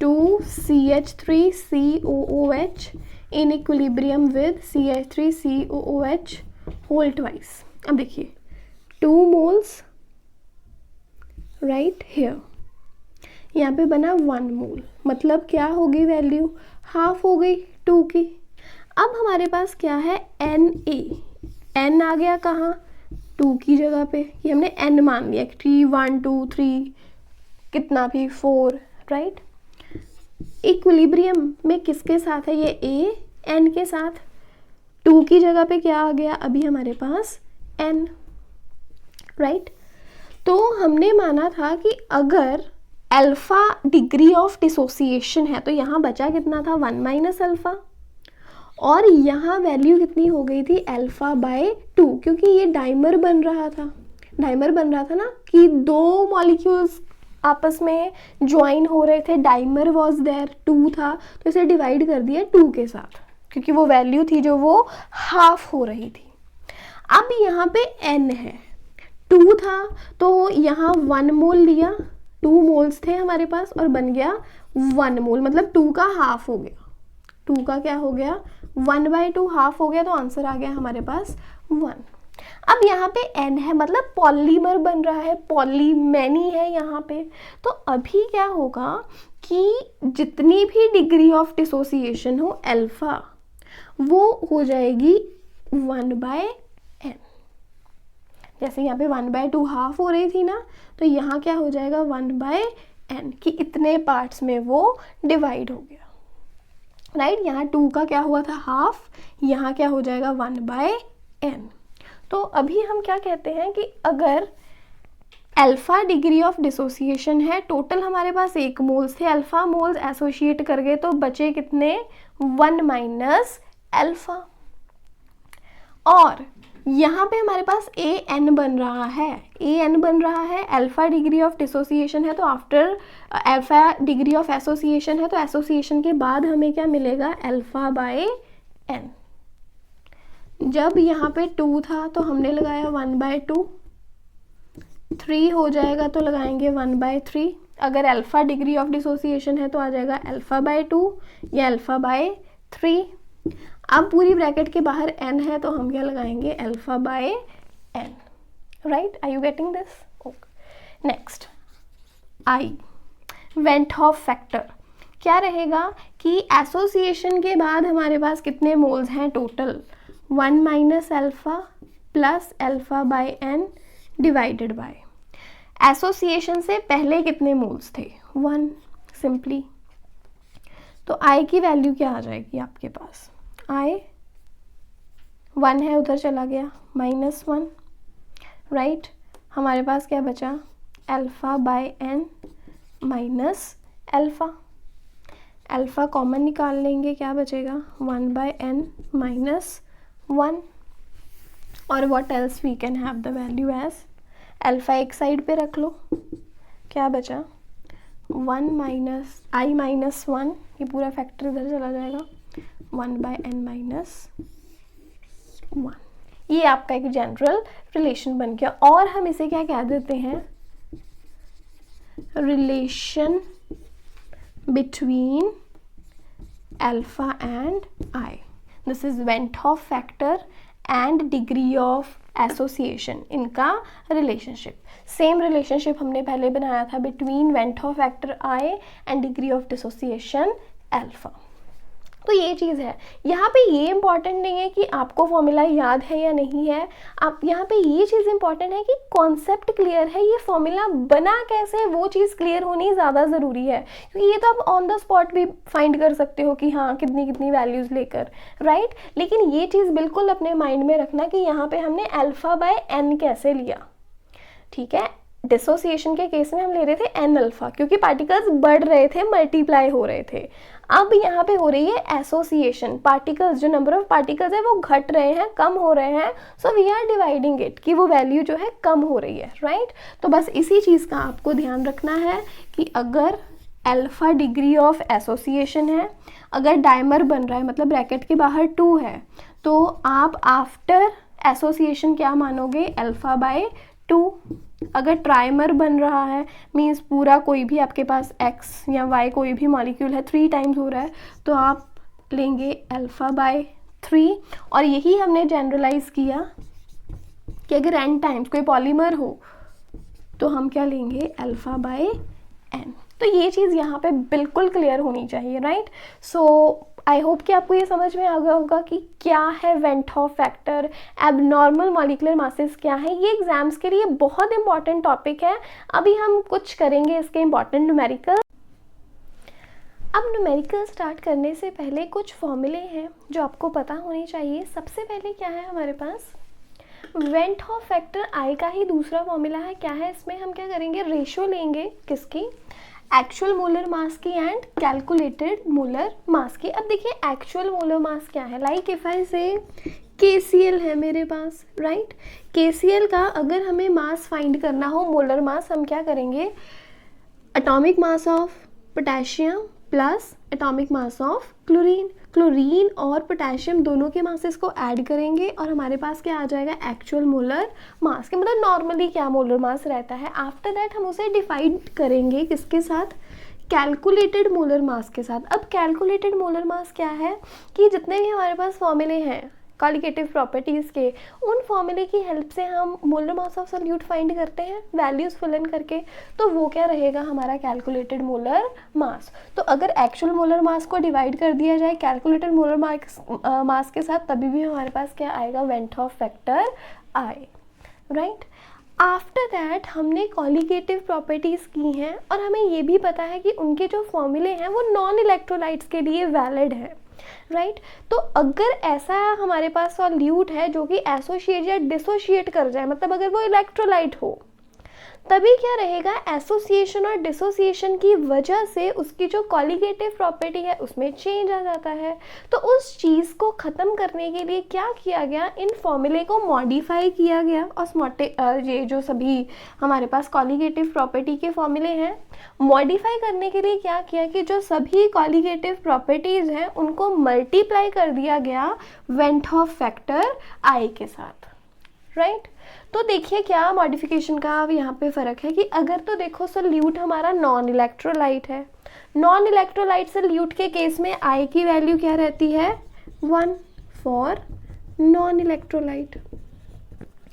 2CH3COOH in equilibrium with CH3COOH whole twice. अब देखिए 2 मोल्स राइट हियर, यहाँ पे बना 1 मोल, मतलब क्या हो गई वैल्यू, हाफ हो गई 2 की। अब हमारे पास क्या है Na, n आ गया कहाँ 2 की जगह पे, ये हमने n मान लिया, 3 1 2 3 कितना भी 4, राइट। इक्विलिब्रियम में किसके साथ है ये A, n के साथ, 2 की जगह पे क्या आ गया अभी हमारे पास n, राइट। तो हमने माना था कि अगर अल्फा डिग्री ऑफ डिसोसिएशन है तो यहाँ बचा कितना था 1 माइनस अल्फा, और यहाँ वैल्यू कितनी हो गई थी अल्फा बाय 2, क्योंकि ये डाइमर बन रहा था, डाइमर बन रहा था ना कि 2 मॉलिक्यूल्स आपस में ज्वाइन हो रहे थे, डाइमर वॉज देयर, 2 था तो इसे डिवाइड कर दिया 2 के साथ, क्योंकि वो वैल्यू थी जो वो हाफ हो रही थी। अब यहाँ पे n है, 2 था तो यहाँ 1 मोल लिया, 2 मोल्स थे हमारे पास और बन गया 1 मोल, मतलब 2 का हाफ हो गया, 2 का क्या हो गया 1/2 हाफ हो गया, तो आंसर आ गया हमारे पास 1। अब यहाँ पे n है, मतलब पॉलीमर बन रहा है, पॉलीमेनी है यहाँ पे। तो अभी क्या होगा कि जितनी भी डिग्री ऑफ डिसोसिएशन हो अल्फा, वो हो जाएगी 1/n। जैसे यहाँ पे 1/2 हाफ हो रही थी ना, तो यहाँ क्या हो जाएगा 1/n, कि इतने पार्ट्स में वो डिवाइड हो गया, राइट। यहाँ 2 का क्या हुआ था हाफ, यहाँ क्या हो जाएगा 1/n। तो अभी हम क्या कहते हैं कि अगर अल्फा डिग्री ऑफ डिसोसिएशन है, टोटल हमारे पास 1 मोल्स थे, अल्फा मोल्स एसोसिएट कर गए तो बचे कितने 1 माइनस अल्फा, और यहाँ पे हमारे पास an बन रहा है, an बन रहा है, अल्फा डिग्री ऑफ डिसोसिएशन है तो after alpha degree of association है, तो एसोसिएशन के बाद हमें क्या मिलेगा अल्फा बाय n। जब यहाँ पे 2 था तो हमने लगाया 1/2, 3 हो जाएगा तो लगाएंगे 1/3, अगर अल्फा डिग्री ऑफ डिसोसिएशन है तो आ जाएगा अल्फा बाय 2 या अल्फा बाय 3। अब पूरी ब्रैकेट के बाहर n है तो हम क्या लगाएंगे alpha by n, right. Are you getting this? Okay. Next I, van't Hoff factor क्या रहेगा कि एसोसिएशन के बाद हमारे पास कितने मोल्स हैं total, 1 minus alpha plus alpha by n divided by association से पहले कितने मोल्स थे 1, सिंपली। तो I की वैल्यू क्या आ जाएगी आपके पास, I 1 है उधर चला गया -1, राइट। हमारे पास क्या बचा alpha by n minus alpha, alpha common निकाल लेंगे, क्या बचेगा 1/n माइनस 1, और what else we can have the value as, alpha एक साइड पे रख लो, क्या बचा 1 माइनस I माइनस 1, ये पूरा फैक्टर इधर चला जाएगा 1/n माइनस 1। ये आपका एक जनरल रिलेशन बन गया, और हम इसे क्या कह देते हैं, relation between alpha and I। This is went Hoff factor and degree of association, इनका रिलेशनशिप। सेम रिलेशनशिप हमने पहले बनाया था between went Hoff factor I and degree of dissociation alpha. तो ये चीज़ है, यहाँ पे ये इंपॉर्टेंट नहीं है कि आपको फॉर्मूला याद है या नहीं है, आप यहाँ पे ये चीज़ इंपॉर्टेंट है कि कॉन्सेप्ट क्लियर है, ये फॉर्मूला बना कैसे वो चीज़ क्लियर होनी ज़्यादा ज़रूरी है, क्योंकि ये तो आप ऑन द स्पॉट भी फाइंड कर सकते हो कि हाँ कितनी कितनी वैल्यूज़ लेकर, राइट। लेकिन ये चीज़ बिल्कुल अपने माइंड में रखना कि यहाँ पे हमने अल्फा बाय n कैसे लिया, ठीक है। डिसोसिएशन के केस में हम ले रहे थे एन अल्फा क्योंकि पार्टिकल्स बढ़ रहे थे, मल्टीप्लाई हो रहे थे। अब यहाँ पे हो रही है एसोसिएशन, पार्टिकल्स, जो नंबर ऑफ पार्टिकल्स है वो घट रहे हैं, कम हो रहे हैं, so we are dividing it, कि वो वैल्यू जो है कम हो रही है, राइट। तो बस इसी चीज़ का आपको ध्यान रखना है कि अगर अल्फा डिग्री ऑफ एसोसिएशन है, अगर डायमर बन रहा है मतलब ब्रैकेट के बाहर 2 है, तो आप आफ्टर एसोसिएशन क्या मानोगे, अल्फा बाय 2। अगर ट्राइमर बन रहा है मीन्स पूरा कोई भी आपके पास x या y कोई भी मॉलिक्यूल है 3 टाइम्स हो रहा है, तो आप लेंगे अल्फा बाय 3। और यही हमने जनरलाइज किया कि अगर n टाइम्स कोई पॉलीमर हो तो हम क्या लेंगे, अल्फा बाय n। तो ये चीज़ यहाँ पे बिल्कुल क्लियर होनी चाहिए, राइट। सो आई होप कि आपको ये समझ में आ गया होगा कि क्या है went Hoff factor, abnormal molecular masses क्या है। ये एग्जाम्स के लिए बहुत इंपॉर्टेंट टॉपिक है। अभी हम कुछ करेंगे इसके इंपॉर्टेंट न्यूमेरिकल। अब न्यूमेरिकल स्टार्ट करने से पहले कुछ फॉर्मूले हैं जो आपको पता होने चाहिए। सबसे पहले क्या है हमारे पास, वेंट हॉफ फैक्टर आई का ही दूसरा फॉर्मूला है। क्या है इसमें, हम क्या करेंगे, रेशियो लेंगे किसकी, एक्चुअल मोलर मास की एंड कैलकुलेटेड मोलर मास की। अब देखिए एक्चुअल मोलर मास क्या है, लाइक इफ आई से KCl है मेरे पास, राइट। KCl का अगर हमें मास फाइंड करना हो, मोलर मास, हम क्या करेंगे, atomic mass of potassium plus atomic mass of chlorine. Chlorine और पोटेशियम दोनों के मासेस को ऐड करेंगे और हमारे पास क्या आ जाएगा, एक्चुअल मोलर मास के, मतलब नॉर्मली क्या मोलर मास रहता है। आफ्टर दैट हम उसे डिवाइड करेंगे किसके साथ, कैलकुलेटेड मोलर मास के साथ। अब कैलकुलेटेड मोलर मास क्या है कि जितने भी हमारे पास फॉर्मूले हैं क्वालिटेटिव प्रॉपर्टीज़ के, उन फॉर्मूले की हेल्प से हम molar mass of solute find करते हैं वैल्यूज़ फिल इन करके। तो वो क्या रहेगा, हमारा कैलकुलेटेड मोलर मास। तो अगर एक्चुअल मोलर मास को डिवाइड कर दिया जाए कैलकुलेटेड मोलर मास के साथ, तभी भी हमारे पास क्या आएगा, वेंट हॉफ फैक्टर आए, राइट। आफ्टर दैट हमने क्वालिटेटिव प्रॉपर्टीज़ की हैं और हमें ये भी पता है कि उनके जो फॉर्मूले हैं वो नॉन इलेक्ट्रोलाइट्स के लिए वैलिड है, राइट। तो अगर ऐसा हमारे पास सॉल्यूट है जो कि एसोशिएट या डिसोशिएट कर जाए, मतलब अगर वो इलेक्ट्रोलाइट हो, तभी क्या रहेगा, एसोसिएशन और डिसोसिएशन की वजह से उसकी जो कॉलिगेटिव प्रॉपर्टी है उसमें चेंज आ जाता है। तो उस चीज़ को ख़त्म करने के लिए क्या किया गया, इन फॉर्मूले को मॉडिफाई किया गया। और ये जो सभी हमारे पास कॉलिगेटिव प्रॉपर्टी के फॉर्मूले हैं, मॉडिफाई करने के लिए क्या किया कि जो सभी कॉलिगेटिव प्रॉपर्टीज़ हैं उनको मल्टीप्लाई कर दिया गया वेंट हॉफ फैक्टर आई के साथ, राइट। तो देखिए क्या मॉडिफिकेशन का यहाँ पे फ़र्क है कि अगर तो देखो सोल्यूट हमारा नॉन इलेक्ट्रोलाइट है, नॉन इलेक्ट्रोलाइट सोल्यूट के केस में आई की वैल्यू क्या रहती है, 1 फॉर नॉन इलेक्ट्रोलाइट।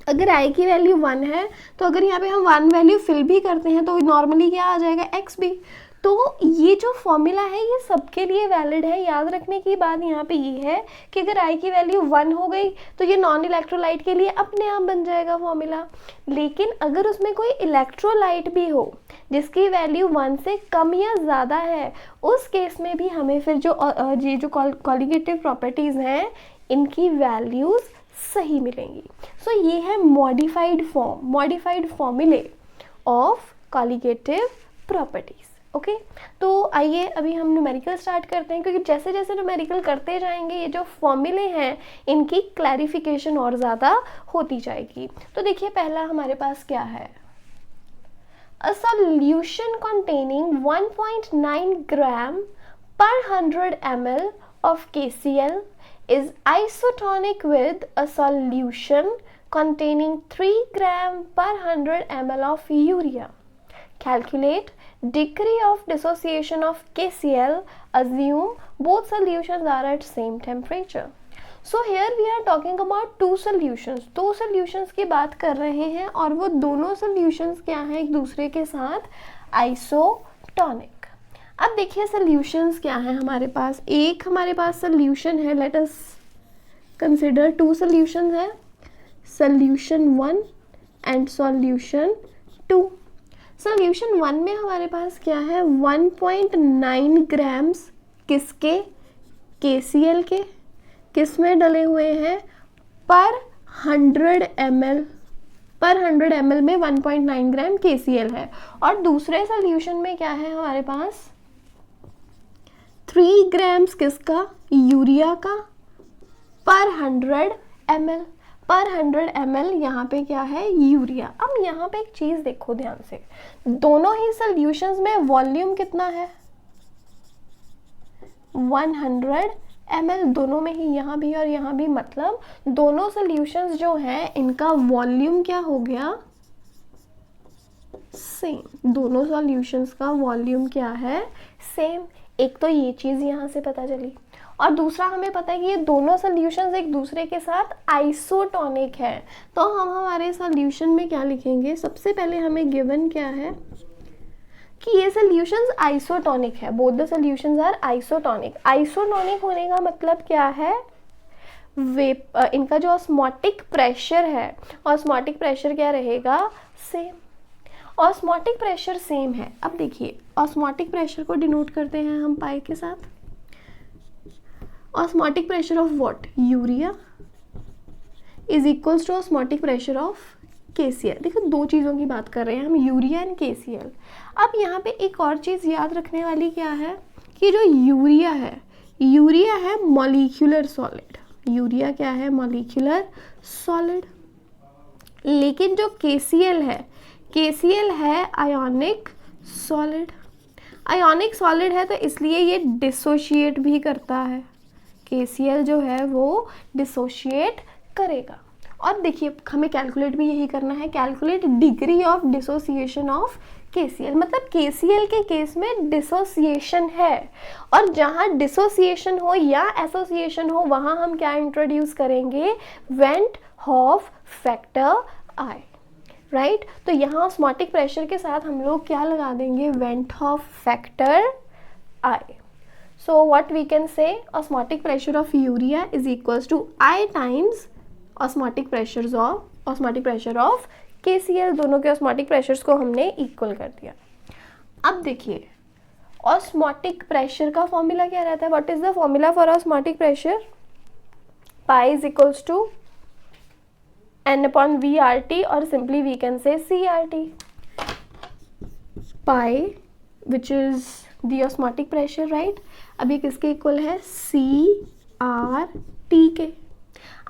अगर आई की वैल्यू 1 है तो अगर यहाँ पे हम 1 वैल्यू फिल भी करते हैं तो नॉर्मली क्या आ जाएगा, x भी। तो ये जो फॉर्मूला है ये सबके लिए वैलिड है। याद रखने की बात यहाँ पे ये है कि अगर आई की वैल्यू 1 हो गई तो ये नॉन इलेक्ट्रोलाइट के लिए अपने आप बन जाएगा फॉर्मूला। लेकिन अगर उसमें कोई इलेक्ट्रोलाइट भी हो जिसकी वैल्यू 1 से कम या ज़्यादा है, उस केस में भी हमें फिर जो कॉलिगेटिव प्रॉपर्टीज़ हैं इनकी वैल्यूज़ सही मिलेंगी। सो ये है मॉडिफाइड फॉर्मूले ऑफ कॉलिगेटिव प्रॉपर्टीज़। ओके, तो आइए अभी हम न्यूमेरिकल स्टार्ट करते हैं, क्योंकि जैसे जैसे न्यूमेरिकल करते जाएंगे ये जो फॉर्मूले हैं इनकी क्लैरिफिकेशन और ज़्यादा होती जाएगी। तो देखिए पहला हमारे पास क्या है, अ सॉल्यूशन कंटेनिंग 1.9 ग्राम पर 100 ml of KCl is isotonic with a solution containing 3 gram per 100 ml of urea. Calculate degree of dissociation of KCl. Assume both solutions are at same temperature. So here we are talking about two solutions. दो solutions की बात कर रहे हैं और वो दोनों solutions क्या हैं, एक दूसरे के साथ isotonic। अब देखिए solutions क्या हैं हमारे पास। एक हमारे पास solution है, let us consider two solutions है, solution 1 and solution 2। सॉल्यूशन 1 में हमारे पास क्या है, 1.9 ग्राम्स किसके, KCl के, किस में डले हुए हैं, पर 100 ml पर 100 ml में 1.9 ग्राम KCl है। और दूसरे सोल्यूशन में क्या है हमारे पास, 3 ग्राम्स किसका, यूरिया का, पर 100 ml, पर 100 ml यहाँ पे क्या है, यूरिया। अब यहाँ पे एक चीज देखो ध्यान से, दोनों ही सोल्यूशंस में वॉल्यूम कितना है, 100 ml, दोनों में ही, यहाँ भी और यहाँ भी, मतलब दोनों सोल्यूशंस जो हैं इनका वॉल्यूम क्या हो गया, सेम। दोनों सॉल्यूशंस का वॉल्यूम क्या है, सेम। एक तो ये चीज़ यहाँ से पता चली, और दूसरा हमें पता है कि ये दोनों सॉल्यूशंस एक दूसरे के साथ आइसोटोनिक है। तो हम हमारे सॉल्यूशन में क्या लिखेंगे, सबसे पहले हमें गिवन क्या है कि ये सॉल्यूशंस आइसोटोनिक है, both the solutions are isotonic. Isotonic होने का मतलब क्या है, इनका जो ऑस्मोटिक प्रेशर है, ऑस्मोटिक प्रेशर क्या रहेगा, सेम। ऑस्मोटिक प्रेशर सेम है। अब देखिए ऑस्मोटिक प्रेशर को डिनोट करते हैं हम पाई के साथ। Osmotic pressure of what, urea is equals to osmotic pressure of KCl। देखो दो चीज़ों की बात कर रहे हैं हम, यूरिया एंड KCl। अब यहाँ पे एक और चीज़ याद रखने वाली क्या है कि जो यूरिया है मॉलिक्यूलर सॉलिड, यूरिया क्या है, मॉलिक्यूलर सॉलिड। लेकिन जो KCl है आयोनिक सॉलिड। आयोनिक सॉलिड है तो इसलिए ये डिसोशिएट भी करता है, KCl जो है वो डिसोशिएट करेगा। और देखिए हमें कैलकुलेट भी यही करना है, calculate degree of dissociation of KCl। मतलब KCl के केस में डिसोसिएशन है, और जहाँ डिसोसिएशन हो या एसोसिएशन हो वहाँ हम क्या इंट्रोड्यूस करेंगे, went Hoff factor I, right. तो यहाँ ऑस्मोटिक प्रेशर के साथ हम लोग क्या लगा देंगे, went Hoff factor I। So what we can say, osmotic pressure of urea is equals to I times osmotic pressure of KCl। दोनों के osmotic pressures को हमने equal कर दिया। अब देखिए osmotic pressure का फॉर्मूला क्या रहता है, what is the formula for osmotic pressure, pi is equals to N upon VRT, or simply we can say CRT। pi which is the osmotic pressure, right। अब ये किसके इक्वल है, CRT के।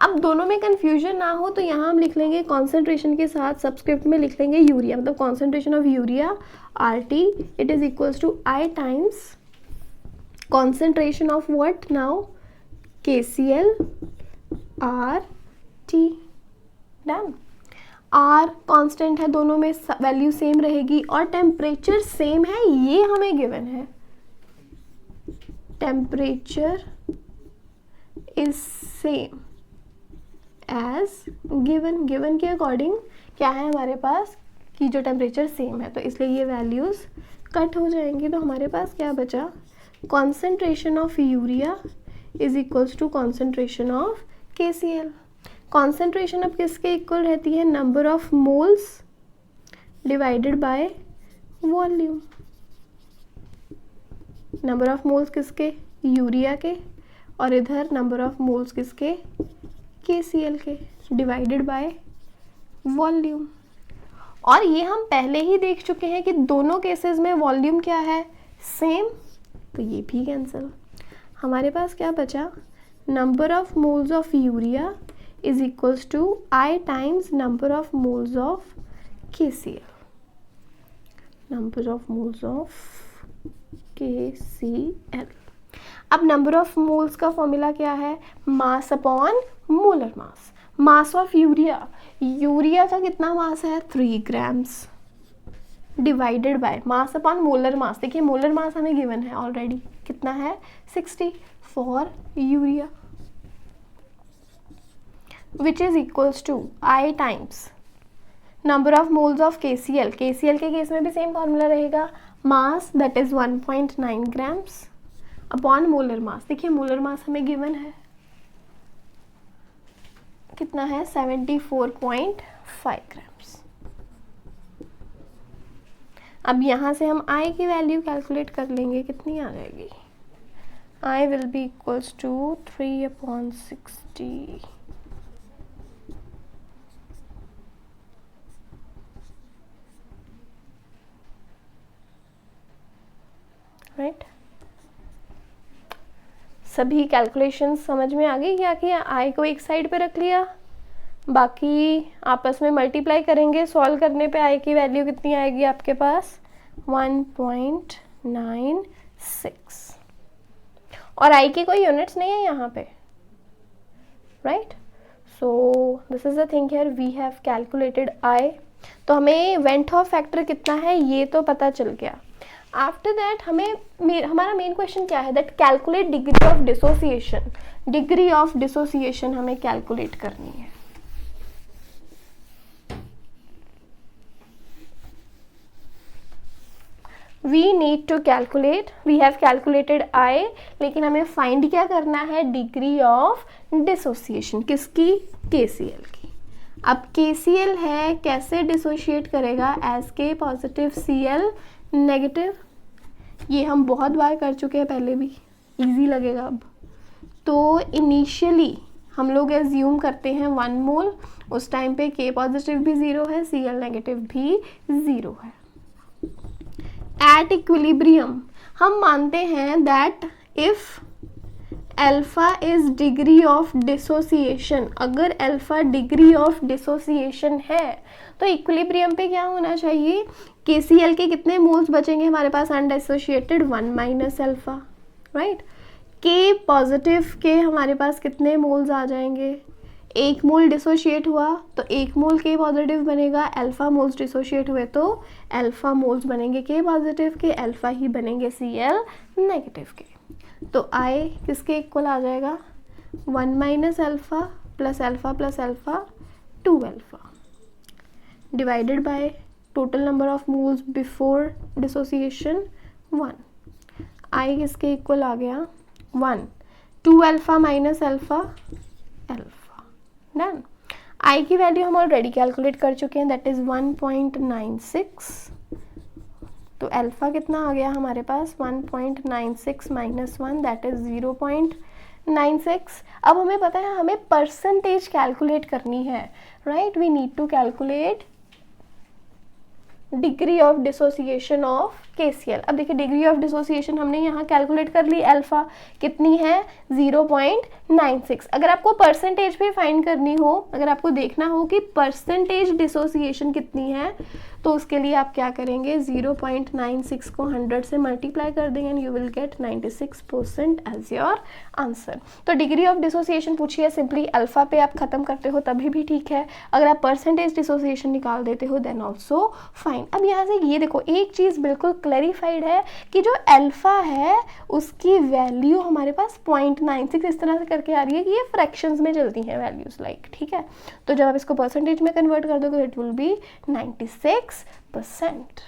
अब दोनों में कंफ्यूजन ना हो तो यहाँ हम लिख लेंगे कॉन्सेंट्रेशन के साथ सबस्क्रिप्ट में लिख लेंगे यूरिया, मतलब concentration of urea RT it is equals to I times concentration of what now, KCl RT। Done. R constant है, दोनों में वैल्यू सेम रहेगी, और टेम्परेचर सेम है, ये हमें गिवन है। Temperature is same as given के अकॉर्डिंग क्या है हमारे पास कि जो टेम्परेचर सेम है, तो इसलिए ये वैल्यूज कट हो जाएंगी। तो हमारे पास क्या बचा, concentration of urea is equals to concentration of KCl। Concentration अब किसके इक्वल रहती है, number of moles divided by volume. Number of moles किसके, यूरिया के, और इधर नंबर ऑफ मोल्स किसके, KCl के, डिवाइडेड बाय वॉल्यूम। और ये हम पहले ही देख चुके हैं कि दोनों केसेस में वॉल्यूम क्या है, सेम, तो ये भी कैंसिल। हमारे पास क्या बचा, number of moles of urea is equals to I times number of moles of KCl। number of moles of KCl। अब नंबर ऑफ मोल्स का फॉर्मूला क्या है, mass upon molar mass. Mass of urea का कितना मास है, 3 grams, divided by mass upon molar mass. देखिए molar mass हमें given है ऑलरेडी, कितना है, 60 for urea, which is equals to I times number of moles of KCl। KCl के case में भी सेम फार्मूला रहेगा, mass that is 1.9 grams upon molar mass. देखिए मोलर मास हमें गिवन है कितना है, 74.5 ग्राम्स। अब यहाँ से हम I की वैल्यू कैलकुलेट कर लेंगे, कितनी आ जाएगी, I will be equals to 3/60 सभी कैलकुलेशंस समझ में आ गई? क्या किया, आई को एक साइड पे रख लिया, बाकी आपस में मल्टीप्लाई करेंगे, सॉल्व करने पे आई की वैल्यू कितनी आएगी आपके पास 1.96 और आई की कोई यूनिट्स नहीं है यहाँ पे, right? So this is the thing here, we have calculated i. तो हमें वेंट ऑफ फैक्टर कितना है ये तो पता चल गया। आफ्टर दैट हमारा मेन क्वेश्चन क्या है, that calculate degree of dissociation. Degree of dissociation हमें कैलकुलेट करनी है। We need to calculate, we have calculated I, लेकिन हमें फाइंड क्या करना है, डिग्री ऑफ डिसोसिएशन। किसकी? KCl की। अब KCl है, कैसे डिसोशिएट करेगा, एज के पॉजिटिव Cl नेगेटिव। ये हम बहुत बार कर चुके हैं पहले भी, इजी लगेगा अब। तो इनिशियली हम लोग एज्यूम करते हैं 1 मोल, उस टाइम पे K पॉजिटिव भी 0 है, Cl नेगेटिव भी 0 है। एट इक्विलिब्रियम हम मानते हैं that if alpha is degree of dissociation, अगर अल्फा डिग्री ऑफ डिसोसिएशन है तो इक्विलिब्रियम पे क्या होना चाहिए, KCl के कितने मोल्स बचेंगे हमारे पास अनडिसोशिएटेड, 1 minus alpha, right? K positive के हमारे पास कितने मोल्स आ जाएंगे, 1 मोल डिसोशिएट हुआ तो 1 मोल K पॉजिटिव बनेगा, अल्फा मोल्स डिसोशिएट हुए तो अल्फा मोल्स बनेंगे K पॉजिटिव के, अल्फा ही बनेंगे Cl नेगेटिव के। तो I किसके इक्वल आ जाएगा, 1 minus alpha plus alpha plus alpha 2 alpha divided by total number of moles before dissociation 1। I किसके इक्वल आ गया 1, 2 alpha minus alpha alpha, done. I की वैल्यू हम ऑलरेडी कैलकुलेट कर चुके हैं, दैट इज 1.96। तो अल्फा कितना आ गया हमारे पास 1.96 माइनस 1, दैट इज 0.96। अब हमें पता है हमें परसेंटेज कैलकुलेट करनी है, right? We need to calculate degree of dissociation of KCl। अब देखिए डिग्री ऑफ डिसोसिएशन हमने यहाँ कैलकुलेट कर ली, अल्फा कितनी है 0.96। अगर आपको परसेंटेज भी फाइंड करनी हो, अगर आपको देखना हो कि परसेंटेज डिसोसिएशन कितनी है, तो उसके लिए आप क्या करेंगे, 0.96 को 100 से मल्टीप्लाई कर देंगे and you will get 96% as your answer. तो डिग्री ऑफ डिसोसिएशन पूछी है, सिंपली अल्फा पे आप खत्म करते हो तभी भी ठीक है, अगर आप परसेंटेज डिसोसिएशन निकाल देते हो देन ऑल्सो फाइन। अब यहाँ से ये देखो एक चीज़ बिल्कुल क्लैरिफाइड है कि जो अल्फा है उसकी वैल्यू हमारे पास 0.96 इस तरह से करके आ रही है कि ये फ्रैक्शंस में चलती हैं वैल्यूज, लाइक, ठीक है? तो जब आप इसको परसेंटेज में कन्वर्ट कर दोगे इट विल बी 96%।